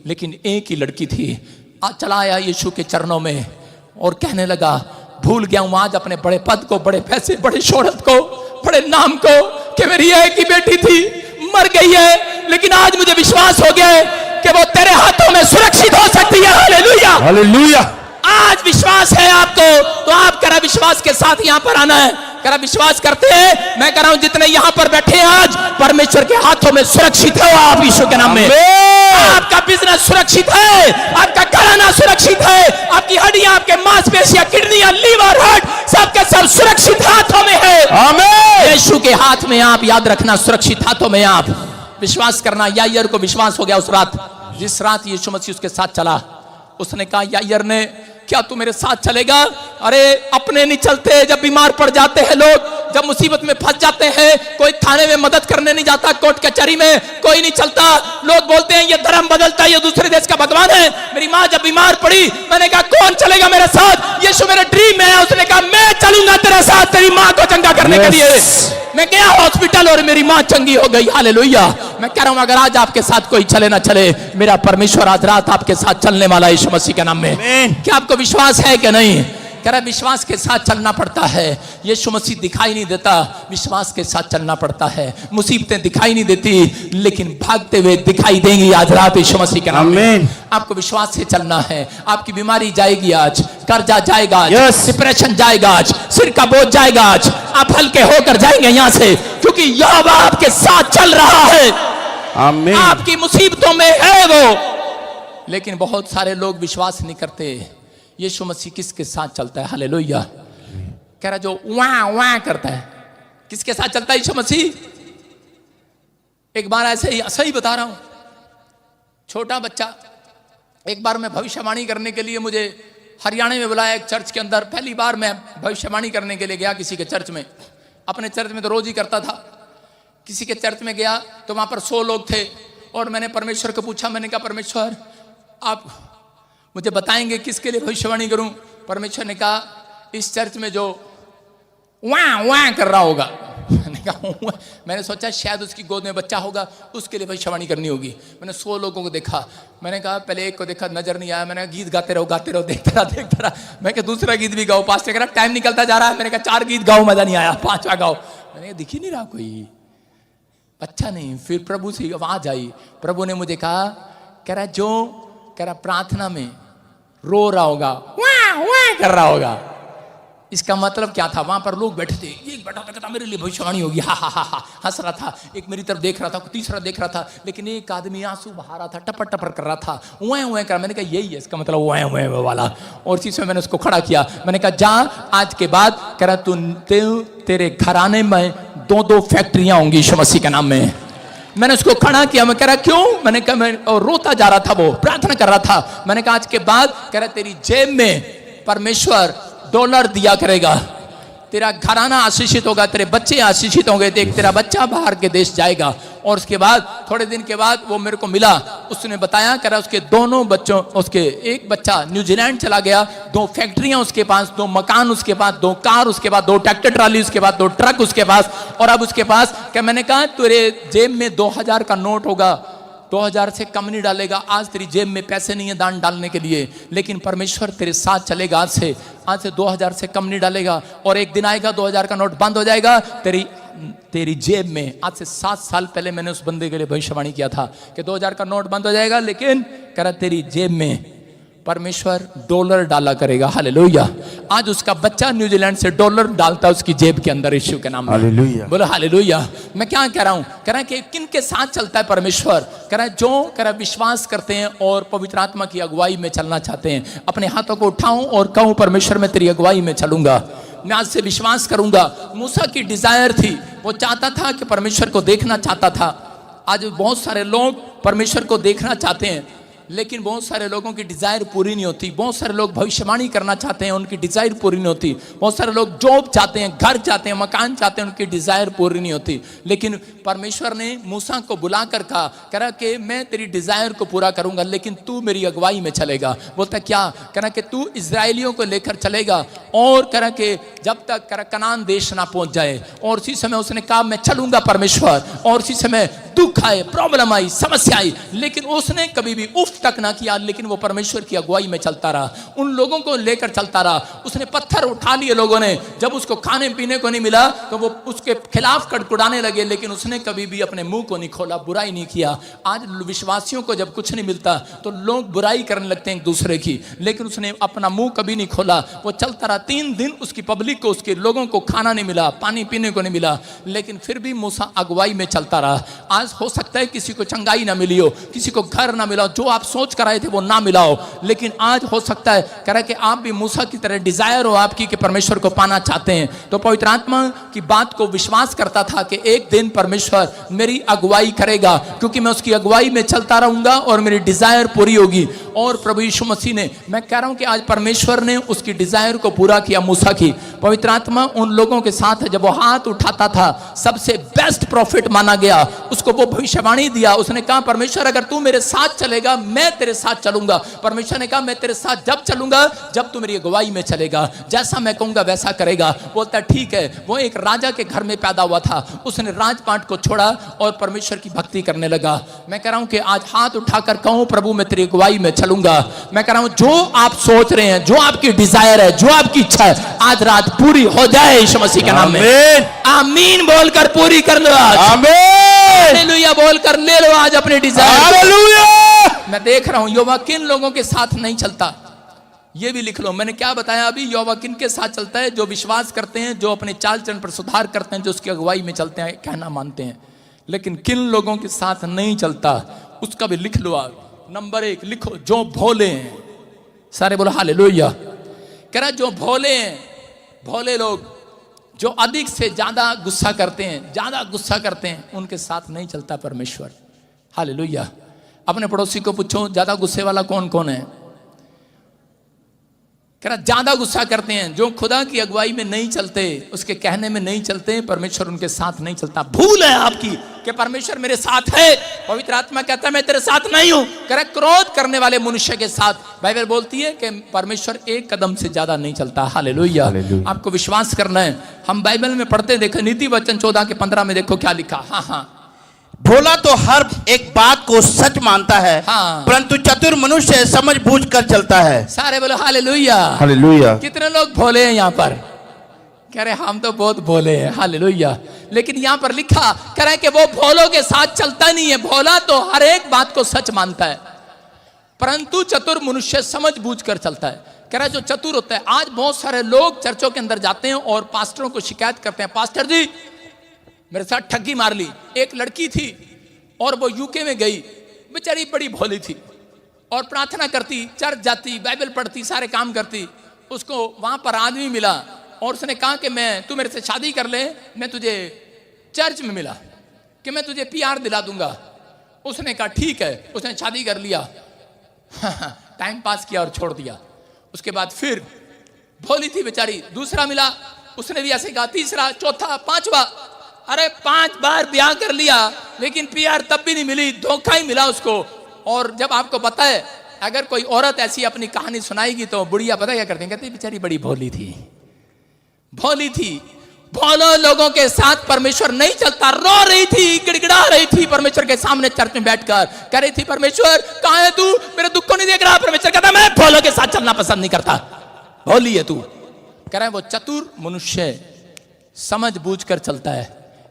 लेकिन एक ही लड़की थी। चला आया यीशु के चरणों में और कहने लगा, भूल गया हूं आज अपने बड़े पद को, बड़े पैसे, बड़ी शोहरत को, बड़े नाम को, कि मेरी एक ही बेटी थी, मर गई है, लेकिन आज मुझे विश्वास हो गया है कि वो तेरे हाथों में सुरक्षित हो सकती है। Hallelujah, hallelujah. आज विश्वास है आपको, तो आप करा विश्वास के साथ यहां पर आना है। करा विश्वास करते हैं, मैं कह रहा हूं जितने यहां पर बैठे हैं आज परमेश्वर के हाथों में सुरक्षित है आप यीशु के नाम में। आपका बिजनेस सुरक्षित है, आपका घराना सुरक्षित है, आपकी हड्डियां, आपके मांसपेशियां, किडनियां, लीवर, हार्ट सबके सब सुरक्षित हाथों में है। आमीन। यीशु के हाथ में आप, याद रखना, सुरक्षित हाथों में आप। विश्वास करना। यायर को विश्वास हो गया उस रात, जिस रात यीशु मसीह उसके साथ चला। उसने कहा, यायर ने, क्या तू मेरे साथ चलेगा? अरे अपने नहीं चलते, जब बीमार पड़ जाते हैं लोग, जब मुसीबत में फंस जाते हैं, कोई थाने में मदद करने नहीं जाता, कोर्ट कचहरी में कोई नहीं चलता। लोग बोलते हैं ये धर्म बदलता है, ये दूसरे देश का भगवान है। मेरी माँ जब बीमार पड़ी, मैंने कहा कौन चलेगा मेरे साथ? यीशु मेरे ड्रीम में है। उसने कहा मैं चलूंगा तेरे साथ, तेरी माँ को चंगा करने के लिए। मैं गया हॉस्पिटल और मेरी माँ चंगी हो गई। हालेलुया। मैं कह रहा हूं अगर आज आपके साथ कोई चले ना चले, मेरा परमेश्वर आज रात आपके साथ चलने वाला है यीशु मसीह के नाम में। क्या आपको विश्वास है कि नहीं? कह रहा विश्वास के साथ चलना पड़ता है। यीशु मसीह दिखाई नहीं देता, विश्वास के साथ चलना पड़ता है। मुसीबतें दिखाई नहीं देती, लेकिन भागते हुए दिखाई देंगी आज रात यीशु मसीह के नाम में। आपको विश्वास से चलना है। आपकी बीमारी जाएगी आज, कर्जा जाएगा आज, डिप्रेशन जाएगा आज, सिर का बोझ जाएगा आज। आप हल्के होकर जाएंगे यहाँ से, क्योंकि यहोवा आपके साथ चल रहा है। आमीन। आपकी मुसीबतों में है वो। लेकिन बहुत सारे लोग विश्वास नहीं करते यीशु मसीह किसके साथ चलता है। हालेलुया। कह रहा जो वाह वाह करता है, किसके साथ चलता है यीशु मसीह? एक बार ऐसे ही सही बता रहा हूं, छोटा बच्चा, एक बार मैं भविष्यवाणी करने के लिए मुझे हरियाणा में बुलाया एक चर्च के अंदर। पहली बार मैं भविष्यवाणी करने के लिए गया किसी के चर्च में। अपने चर्च में तो रोज ही करता था, किसी के चर्च में गया तो वहां पर 100 लोग थे। और मैंने परमेश्वर को पूछा, मैंने कहा परमेश्वर आप मुझे बताएंगे किसके लिए भविष्यवाणी करूं? परमेश्वर ने कहा इस चर्च में जो वाह वाह कर रहा होगा। मैंने कहा मैंने सोचा शायद उसकी गोद में बच्चा होगा, उसके लिए भविष्यवाणी करनी होगी। मैंने 100 लोगों को देखा। मैंने कहा पहले एक को देखा, नजर नहीं आया। मैंने गीत गाते रहो देखता रहा। मैं कहा दूसरा गीत भी गाओ। पास कह रहा टाइम निकलता जा रहा है। मैंने कहा 4 गीत गाओ, मजा नहीं आया, 5वां गाओ। मैंने कहा दिख ही नहीं रहा कोई, अच्छा नहीं। फिर प्रभु से आवाज आई, प्रभु ने मुझे कहा, कह रहा प्रार्थना में रो रहा होगा, वाह वाह कर रहा होगा। इसका मतलब क्या था? वहां पर लोग बैठे थे, एक बैठा था कहता मेरे लिए भविष्यवाणी होगी, हा हा हा हंस रहा था। एक मेरी तरफ देख रहा था, तीसरा देख रहा था, लेकिन एक आदमी आंसू बहा रहा था, टपर टपर कर रहा था, वह वह कर। मैंने कहा यही है इसका मतलब, वह वाला। और चीज में मैंने उसको खड़ा किया। मैंने कहा जा आज के बाद, कह रहा तेरे घराने में 2-2 फैक्ट्रियां होंगी यीशु मसीह के नाम में। मैंने उसको खड़ा किया। मैं कह रहा क्यों? मैंने कहा मैं, और रोता जा रहा था, वो प्रार्थना कर रहा था। मैंने कहा आज के बाद, कह रहा तेरी जेब में परमेश्वर $, दिया करेगा, तेरा घराना आशीषित होगा, तेरे बच्चे आशीषित होंगे। देख तेरा बच्चा बाहर के देश जाएगा और उसके बाद थोड़े दिन के बाद वो मेरे को मिला, उसने बताया कह रहा उसके दोनों बच्चों, उसके एक बच्चा न्यूजीलैंड चला गया, 2 फैक्ट्रियां उसके पास, 2 मकान उसके पास, 2 कार उसके पास, 2 ट्रैक्टर ट्राली उसके पास, 2 ट्रक उसके पास, और अब उसके पास क्या, मैंने कहा तेरे जेब में 2000 का नोट होगा, 2000 से कम नहीं डालेगा। आज तेरी जेब में पैसे नहीं है दान डालने के लिए, लेकिन परमेश्वर तेरे साथ चलेगा। आज से 2000 से कम नहीं डालेगा, और एक दिन आएगा 2000 का नोट बंद हो जाएगा तेरी जेब में। आज से 7 साल पहले मैंने उस बंदे के लिए भविष्यवाणी किया था कि 2000 का नोट बंद हो जाएगा, लेकिन कह रहा तेरी जेब में परमेश्वर डॉलर डाला करेगा। हालेलुया। आज उसका बच्चा न्यूजीलैंड से डॉलर डालता है उसकी जेब के अंदर, यीशु के नाम में। हालेलुया। बोलो हालेलुया। मैं क्या कह रहा हूं, कह रहा है कि किन के साथ चलता है परमेश्वर, कह रहा है जो कह रहा है विश्वास करते हैं और पवित्र आत्मा की अगुवाई में चलना चाहते हैं। अपने हाथों को उठाऊं और कहूं परमेश्वर मैं तेरी अगुवाई में चलूंगा, मैं आज से विश्वास करूंगा। मूसा की डिजायर थी, वो चाहता था कि परमेश्वर को देखना चाहता था। आज बहुत सारे लोग परमेश्वर को देखना चाहते हैं, लेकिन बहुत सारे लोगों की डिजायर पूरी नहीं होती। बहुत सारे लोग भविष्यवाणी करना चाहते हैं, उनकी डिजायर पूरी नहीं होती। बहुत सारे लोग जॉब चाहते हैं, घर चाहते हैं, मकान चाहते हैं, उनकी डिजायर पूरी नहीं होती। लेकिन परमेश्वर ने मूसा को बुलाकर कहा, कह रहा कि मैं तेरी डिजायर को पूरा करूंगा, लेकिन तू मेरी अगुवाई में चलेगा। बोलता क्या, कह रहा कि तू इजराइलियों को लेकर चलेगा, और कह रहा कि जब तक कह रहा कनान देश ना पहुंच जाए। और उसी समय उसने कहा मैं चलूंगा परमेश्वर, और उसी समय दुख आए, प्रॉब्लम आई, समस्या आई, लेकिन उसने कभी भी उफ तक ना किया, लेकिन वो परमेश्वर की अगुवाई में चलता रहा, उन लोगों को लेकर चलता रहा। उसने पत्थर उठा लिए लोगों ने, जब उसको खाने पीने को नहीं मिला तो वो उसके खिलाफ कड़कुड़ाने लगे, लेकिन उसने कभी भी अपने मुंह को नहीं खोला, बुराई नहीं किया। आज विश्वासियों को जब कुछ नहीं मिलता तो लोग बुराई करने लगते हैं एक दूसरे की, लेकिन उसने अपना मुंह कभी नहीं खोला। वो चलता रहा। 3 दिन उसकी पब्लिक को, उसके लोगों को खाना नहीं मिला, पानी पीने को नहीं मिला, लेकिन फिर भी मूसा अगुवाई में चलता रहा। आज हो सकता है किसी को चंगाई ना मिली हो, किसी को घर ना मिला हो, जो आप सोच कर आए थे वो ना मिला हो, लेकिन आज हो सकता है कह रहा है कि आप भी मूसा की तरह डिजायर हो आपकी कि परमेश्वर को पाना चाहते हैं। तो पवित्र आत्मा की बात को विश्वास करता था कि एक दिन परमेश्वर मेरी अगुवाई करेगा, क्योंकि मैं उसकी अगुवाई में चलता रहूंगा और मेरी डिजायर पूरी होगी। और प्रभु यीशु मसीह ने, मैं कह रहा हूं कि आज परमेश्वर ने उसकी डिजायर को पूरा किया मूसा की। पवित्र आत्मा उन लोगों के साथ है, जब वो हाथ उठाता था सबसे बेस्ट प्रॉफिट माना गया, उसको वो भविष्यवाणी दिया। उसने कहा परमेश्वर अगर तू मेरे साथ चलेगा मैं तेरे साथ चलूंगा। परमेश्वर ने कहा मैं तेरे साथ जब चलूंगा जब तू मेरी अगुवाई में चलेगा, जैसा मैं कहूंगा वैसा करेगा। बोलता ठीक है। वो एक राजा के घर में पैदा हुआ था, उसने राजपाट को छोड़ा और परमेश्वर की भक्ति करने लगा। मैं कह रहा हूं कि आज हाथ उठाकर कहूं प्रभु मैं तेरी अगुवाई में चलूंगा। मैं कह रहा हूं जो आप सोच रहे हैं, जो आपकी डिजायर है, जो आपकी इच्छा है, आज रात पूरी हो जाए यीशु मसीह के नाम में। आमीन बोलकर पूरी कर लो आज। आमीन हालेलुया बोलकर ले लो आज अपनी डिजायर। हालेलुया। मैं देख रहा हूं यहोवा किन लोगों के साथ नहीं चलता, ये भी लिख लो। मैंने क्या बताया अभी, यहोवा किन के साथ चलता है, जो विश्वास करते हैं, जो अपने चाल चलन पर सुधार करते हैं, जो उसकी अगुवाई में चलते हैं, कहना मानते हैं। लेकिन किन लोगों के साथ नहीं चलता उसका भी लिख लो आप। नंबर 1 लिखो, जो भोले हैं। सारे बोलो हालेलुया। कह रहा जो भोले हैं, भोले लोग जो अधिक से ज्यादा गुस्सा करते हैं, ज्यादा गुस्सा करते हैं, उनके साथ नहीं चलता परमेश्वर। हालेलुया। अपने पड़ोसी को पूछो ज्यादा गुस्से वाला कौन कौन है। कह रहा ज्यादा गुस्सा करते हैं, जो खुदा की अगुवाई में नहीं चलते, उसके कहने में नहीं चलते, परमेश्वर उनके साथ नहीं चलता। भूल है आपकी कि परमेश्वर मेरे साथ है। पवित्र आत्मा कहता है मैं तेरे साथ नहीं हूं। कह रहा क्रोध करने वाले मनुष्य के साथ बाइबल बोलती है कि परमेश्वर एक कदम से ज्यादा नहीं चलता। हालेलुया। आपको विश्वास करना है। हम बाइबल में पढ़ते देखो, नीति वचन 14 के 15 में देखो क्या लिखा। हाँ भोला तो हर एक बात को सच मानता है, हाँ। परंतु चतुर मनुष्य समझ बूझ कर चलता है। सारे बोलो हालेलुया। हालेलुया। कितने लोग भोले हैं यहाँ पर? कह रहे हम तो बहुत भोले हैं। हालेलुया। लेकिन यहाँ पर लिखा कह रहे कि वो भोलों के साथ चलता नहीं है। भोला तो हर एक बात को सच मानता है, परंतु चतुर मनुष्य समझ बूझ कर चलता है। कह रहा जो चतुर होता है। आज बहुत सारे लोग चर्चों के अंदर जाते हैं और पास्टरों को शिकायत करते हैं, पास्टर जी मेरे साथ ठगी मार ली। एक लड़की थी और वो यूके में गई, बेचारी बड़ी भोली थी और प्रार्थना करती, चर्च जाती, बाइबल पढ़ती, सारे काम करती। उसको वहां पर आदमी मिला और उसने कहा कि तू मेरे से शादी कर ले, मैं तुझे चर्च में मिला कि मैं तुझे PR दिला दूंगा। उसने कहा ठीक है। उसने शादी कर लिया, टाइम पास किया और छोड़ दिया। उसके बाद फिर भोली थी बेचारी, दूसरा मिला, उसने भी ऐसे कहा, तीसरा, चौथा, पांचवा। अरे 5 बार ब्याह कर लिया लेकिन पीआर तब भी नहीं मिली, धोखा ही मिला उसको। और जब आपको पता है अगर कोई औरत ऐसी अपनी कहानी सुनाएगी तो बुढ़िया पता क्या करते हैं, कहते बेचारी बड़ी भोली थी, भोली थी। भोलो लोगों के साथ परमेश्वर नहीं चलता। रो रही थी, गिड़गिड़ा रही थी परमेश्वर के सामने चर्च में बैठकर, कह रही थी परमेश्वर कहाँ है तू, मेरे दुख को नहीं देख रहा। परमेश्वर कहता मैं भोलों के साथ चलना पसंद नहीं करता, भोली है तू। कह रहा है वो चतुर मनुष्य समझ बूझ कर चलता है।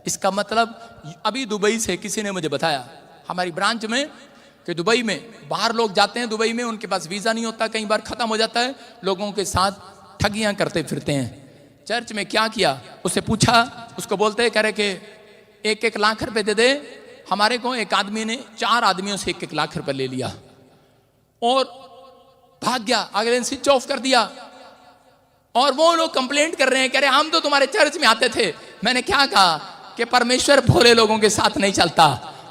इसका मतलब अभी दुबई से किसी ने मुझे बताया हमारी ब्रांच में कि दुबई में बाहर लोग जाते हैं, दुबई में उनके पास वीजा नहीं होता, कई बार खत्म हो जाता है, लोगों के साथ ठगियां करते फिरते हैं। चर्च में क्या किया उससे पूछा, उसको बोलते कह रहे कि 1-1 लाख रुपए दे दे। हमारे को एक आदमी ने 4 आदमियों से 1-1 लाख रुपए ले लिया और भाग गया, अगले दिन स्विच ऑफ कर दिया। और वो लोग कंप्लेंट कर रहे हैं, कह रहे हम तो तुम्हारे चर्च में आते थे। मैंने क्या कहा कि परमेश्वर भोले लोगों के साथ नहीं चलता।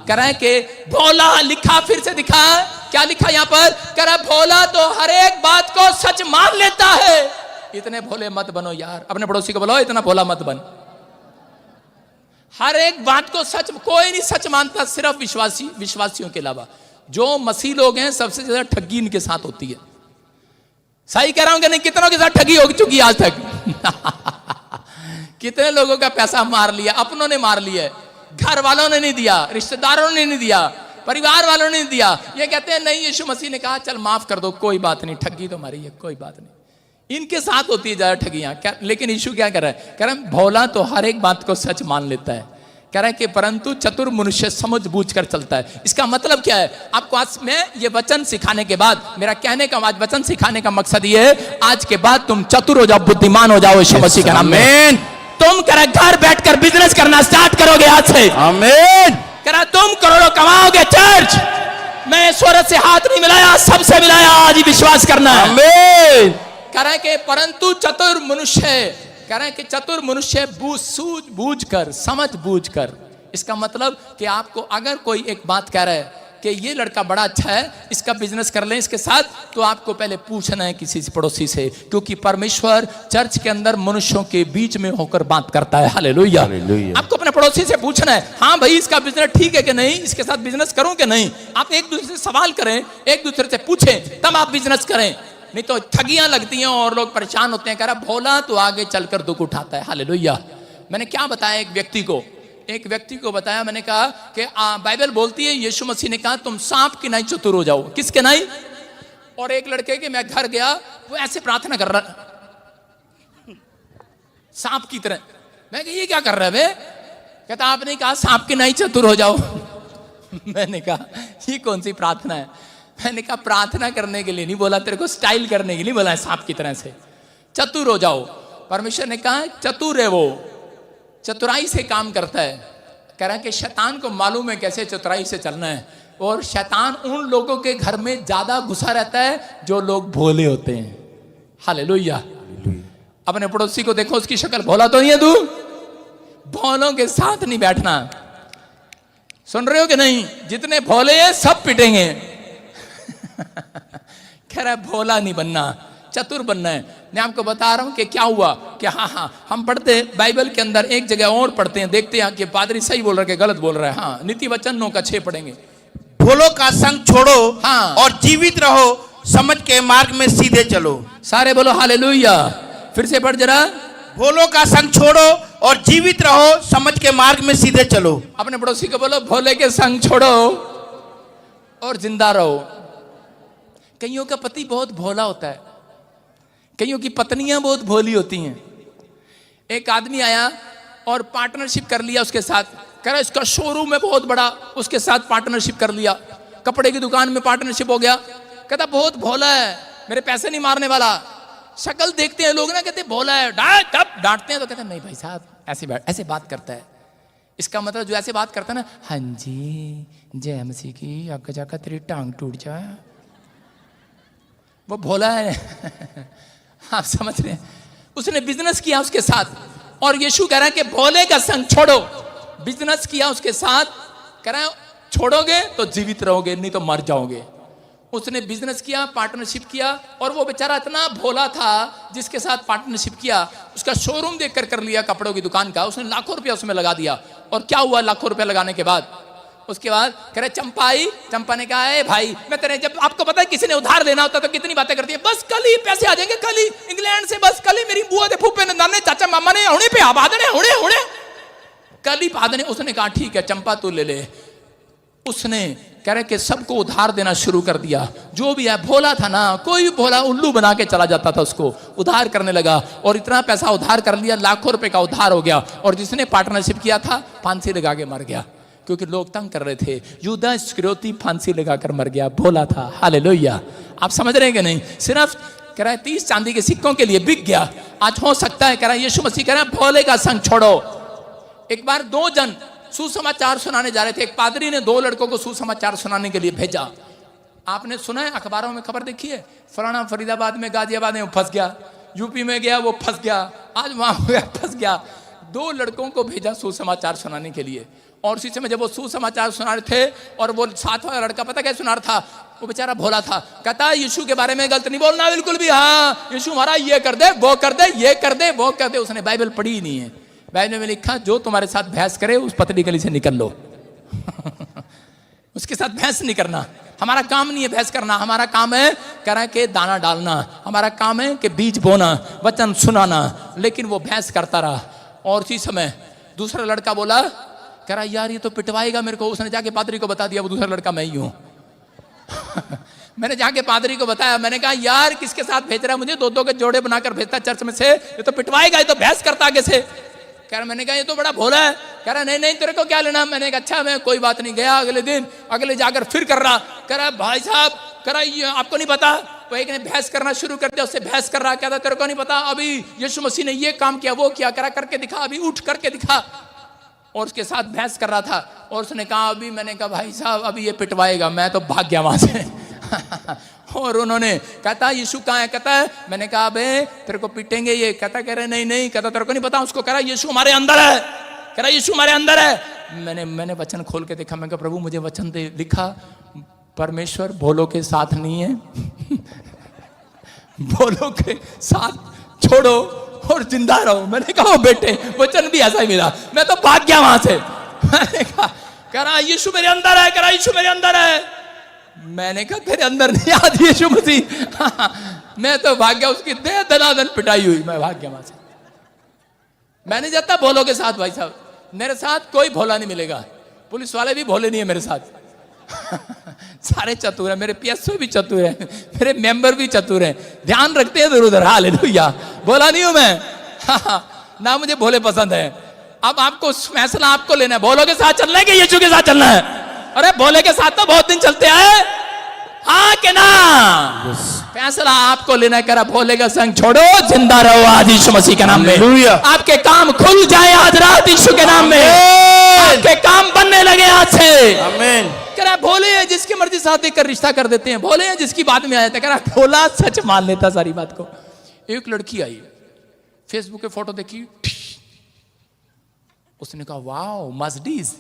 कह रहे हैं कि भोला लिखा, फिर से दिखा, क्या लिखा यहाँ पर, कह रहा भोला तो हर एक बात को सच मान लेता है। इतने भोले मत बनो यार, अपने पड़ोसी को बोलो इतना भोला मत बन। हर एक बात को सच, कोई नहीं सच मानता सिर्फ विश्वासियों के अलावा। जो मसीह लोग हैं सबसे ज्यादा ठगी इनके साथ होती है। सही कह रहा हूं कि नहीं? कितनों के साथ ठगी हो चुकी आज तक कितने लोगों का पैसा मार लिया, अपनों ने मार लिया, घर वालों ने नहीं दिया, रिश्तेदारों ने नहीं दिया, परिवार वालों ने नहीं दिया। ये कहते हैं नहीं यीशु मसीह ने कहा चल माफ कर दो, कोई बात नहीं, ठगी तो हमारी है, कोई बात नहीं। इनके साथ होती है ज्यादा ठगियां। लेकिन यीशु क्या कर रहा है, कह रहा है भोला तो हर एक बात को सच मान लेता है। कह रहा है कि परंतु चतुर मनुष्य समझ बूझ कर चलता है। इसका मतलब क्या है? आपको आज मैं ये वचन सिखाने के बाद, मेरा कहने का आज वचन सिखाने का मकसद ये है, आज के बाद तुम चतुर हो जाओ, बुद्धिमान हो जाओ यीशु मसीह के नाम में। तुम कह घर बैठकर बिजनेस करना स्टार्ट करोगे आज से, आमीन। कह रहा तुम करोड़ों कमाओगे। चर्च मैं स्वर्ग से हाथ नहीं मिलाया, सबसे मिलाया, आज ही विश्वास करना है, आमीन। कह रहा है कि परंतु चतुर मनुष्य, कह रहे हैं कि चतुर मनुष्य सूझ बूझ कर, समझ बूझ कर। इसका मतलब कि आपको अगर कोई एक बात कह रहा है कि ये लड़का बड़ा अच्छा है, इसका बिजनेस कर लें इसके साथ, तो आपको पहले पूछना है किसी से, पड़ोसी से, क्योंकि परमेश्वर चर्च के अंदर मनुष्यों के बीच में होकर बात करता है। हालेलुया। आपको अपने पड़ोसी से पूछना है, हाँ भाई इसका बिजनेस ठीक है कि नहीं, इसके साथ बिजनेस करूं कि नहीं। आप एक दूसरे से सवाल करें, एक दूसरे से पूछें, तब आप बिजनेस करें, नहीं तो ठगियां लगती हैं और लोग परेशान होते हैं। कह रहा भोला तो आगे चलकर दुख उठाता है। हालेलुया। मैंने क्या बताया, एक व्यक्ति को बताया, मैंने कहा कि बाइबल बोलती है, यीशु मसीह ने कहा तुम सांप की नहीं चतुर हो जाओ। किसके नहीं? और एक लड़के के मैं घर गया, वो ऐसे प्रार्थना कर रहा सांप की तरह। मैं कहा ये क्या कर रहा है वे? कहता आपने कहा सांप की नहीं चतुर हो जाओ। मैंने कहा ये कौन सी प्रार्थना है? मैंने कहा प्रार्थना करने के लिए नहीं बोला, तेरे को स्टाइल करने के लिए बोला है, सांप की तरह से चतुर हो जाओ। परमेश्वर ने कहा चतुर है, वो चतुराई से काम करता है। कह रहा है कि शैतान को मालूम है कैसे चतुराई से चलना है, और शैतान उन लोगों के घर में ज्यादा घुसा रहता है जो लोग भोले होते हैं। हालेलुया। अपने पड़ोसी को देखो, उसकी शक्ल भोला तो नहीं है, तू भोलों के साथ नहीं बैठना। सुन रहे हो कि नहीं? जितने भोले हैं सब पिटेंगे। कह रहा है भोला नहीं बनना, चतुर बनना है। मैं आपको बता रहा हूं कि क्या हुआ कि हाँ हम पढ़ते बाइबल के अंदर एक जगह और पढ़ते हैं, देखते हैं कि पादरी सही बोल रहा है गलत बोल रहा है। हाँ, नीति वचन 9 का 6 पढ़ेंगे। भोलों का संग छोड़ो, हाँ, और जीवित रहो, समझ के मार्ग में सीधे चलो। सारे बोलो हालेलुया। फिर से पढ़ जरा। भोलों का संग छोड़ो और जीवित रहो, समझ के मार्ग में सीधे चलो। अपने पड़ोसी को बोलो भोले के संग छोड़ो और जिंदा रहो। कईयों का पति बहुत भोला होता है, कईयों की पत्नियां बहुत भोली होती हैं। एक आदमी आया और पार्टनरशिप कर लिया उसके साथ। कह रहा इसका शोरूम है बहुत बड़ा, उसके साथ पार्टनरशिप कर लिया। कपड़े की दुकान में पार्टनरशिप हो गया। कहता बहुत भोला है, मेरे पैसे नहीं मारने वाला। शक्ल देखते हैं लोग ना, कहते भोला है, कब डांटते हैं तो कहते हैं नहीं भाई साहब ऐसे बात करता है। इसका मतलब जो ऐसे बात करता है ना, हाँ जी जय मसीह की, आगे जाकर तेरी टांग टूट जाए, वो भोला है। आप समझ रहे हैं? उसने बिजनेस किया उसके साथ, और यीशु कह रहा है कि भोले का संग छोड़ो। बिजनेस किया उसके साथ, कह रहा है छोड़ोगे तो जीवित रहोगे, नहीं तो मर जाओगे। उसने बिजनेस किया, पार्टनरशिप किया, और वो बेचारा इतना भोला था जिसके साथ पार्टनरशिप किया, उसका शोरूम देख कर लिया कपड़ों की दुकान का, उसने लाखों रुपया उसमें लगा दिया। और क्या हुआ लाखों रुपया लगाने के बाद? उसके बाद कह रहे चंपा आई, चंपा ने कहा, भाई मैं तेरे, जब आपको पता है किसी ने उधार देना होता तो कितनी बातें करती है, बस कल ही पैसे आ जाएंगे, कल ही इंग्लैंड से, बस कल ही मेरी बुआ दे, फूफे ने, नाने, चाचा मामा ने हुणे पे आबादने, हुणे कल ही पादने। उसने कहा ठीक है चंपा तू ले ले। उसने कह रहे कि सबको उधार देना शुरू कर दिया। जो भी है भोला था ना, कोई भी भोला उल्लू बना के चला जाता था, उसको उधार करने लगा, और इतना पैसा उधार कर लिया, लाखों रुपए का उधार हो गया। और जिसने पार्टनरशिप किया था फांसी लगा के मर गया, क्योंकि लोग तंग कर रहे थे। यूदा इस्करियोती फांसी लगाकर मर गया, भोला था। हालेलुया। आप समझ रहे हैं कि नहीं? सिर्फ कह रहा है 30 चांदी के सिक्कों के लिए बिक गया। आज हो सकता है, कह रहा है यीशु मसीह कह रहा है भोले का संग छोड़ो। एक बार 2 जन सुसमाचार सुनाने जा रहे थे। एक पादरी ने 2 लड़कों को सुसमाचार सुनाने के लिए भेजा। आपने सुना है, अखबारों में खबर देखी है, फलाना फरीदाबाद में, गाजियाबाद में फंस गया, यूपी में गया वो फंस गया, आज वहां गया फंस गया। 2 लड़कों को भेजा सुसमाचार सुनाने के लिए। और उसी समय जब वो सुसमाचार सुना रहे थे, और वो 7 वाला लड़का पता क्या सुना रहा था, वो बेचारा भोला था, कहता यीशु के बारे में गलत नहीं बोलना बिल्कुल भी, हाँ यीशु हमारा ये कर दे, वो कर दे, ये कर दे, वो कर दे। उसने बाइबल पढ़ी ही नहीं है। बाइबल में लिखा जो तुम्हारे साथ बहस करे उस पतली गली से निकल लो। उसके साथ बहस नहीं करना, हमारा काम नहीं है बहस करना। हमारा काम है कह रहा है कि दाना डालना, हमारा काम है कि बीज बोना, वचन सुनाना। लेकिन वो बहस करता रहा। और उसी समय दूसरा लड़का बोला, कह रहा यार ये तो पिटवाएगा मेरे को। उसने जाके पादरी को बता दिया वो दूसरा लड़का मैं ही हूं। मैंने जाके पादरी को बताया, मैंने कहा यार किसके साथ भेज रहा है मुझे, 2-2 के जोड़े बनाकर भेजता चर्च में से, ये तो पिटवाएगा, ये तो बहस करता आगे से। कह रहा, मैंने कहा ये तो बड़ा भोला है। कह रहा नहीं नहीं तेरे को क्या लेना। मैंने कहा अच्छा मैं कोई बात नहीं। गया अगले दिन, अगले जाकर फिर कर रहा। कह रहा भाई साहब, कह रहा ये आपको नहीं पता, वो एक ने बहस करना शुरू कर दिया, उससे बहस कर रहा। कहता तेरे को नहीं पता, अभी यीशु मसीह ने ये काम किया, वो किया, करा करके दिखा, अभी उठ करके दिखा। और उसके साथ बहस कर रहा था। और उसने कहा अभी, मैंने कहा भाई साहब अभी ये पिटवाएगा। मैं तो भाग गया वहां से। और उन्होंने कहता यीशु कहाँ है, कहता है, मैंने कहा बे तेरे को पीटेंगे ये। कहता कह रहे नहीं नहीं, कहता तेरे को नहीं पता। उसको कह रहा यीशु हमारे अंदर है, कह रहा यीशु हमारे अंदर है। मैंने वचन खोल के देखा, मैं कहा प्रभु मुझे वचन दे। लिखा परमेश्वर भोलों के साथ नहीं है। भोलों के साथ छोड़ो और जिंदा रहो। मैंने कहा बेटे वचन भी ऐसा ही मिला। मैं तो भाग गया वहां से। मैंने कहा कह रहा यीशु मेरे अंदर है, कह रहा यीशु मेरे अंदर है। मैंने कहा तेरे अंदर नहीं आज यीशु मसीह। मैं तो भाग गया, उसकी दे दनादन पिटाई हुई, मैं भाग गया वहां से। मैं नहीं जाता भोलों के साथ भाई साहब, मेरे साथ कोई भोला नहीं मिलेगा। पुलिस वाले भी भोले नहीं है मेरे साथ। सारे चतुर है, मेरे पीएसओ भी चतुर है, मेरे मेंबर भी चतुर है, ध्यान रखते हैं इधर उधर। हालेलुया। भोला नहीं हूं मैं, ना मुझे भोले पसंद है। अब आपको फैसला आपको लेना है, भोलों के साथ चलना है कि यीशु के साथ चलना है। अरे भोले के साथ तो बहुत दिन चलते आए, हाँ के ना। फैसला आपको लेना है। कह रहा भोले का संग छोड़ो, जिंदा रहो आज यीशु मसीह के नाम में। आपके काम खुल जाए आज रात यीशु के नाम में। आपके काम बनने लगे आज से। आमीन। कह रहा भोले हैं जिसकी मर्जी साथ देकर रिश्ता कर देते हैं, भोले हैं जिसकी बात में आ जाता है। कह रहा भोला सच मान लेता सारी बात को। एक लड़की आई, फेसबुक पे फोटो देखी, उसने कहा वाओ मर्सिडीज।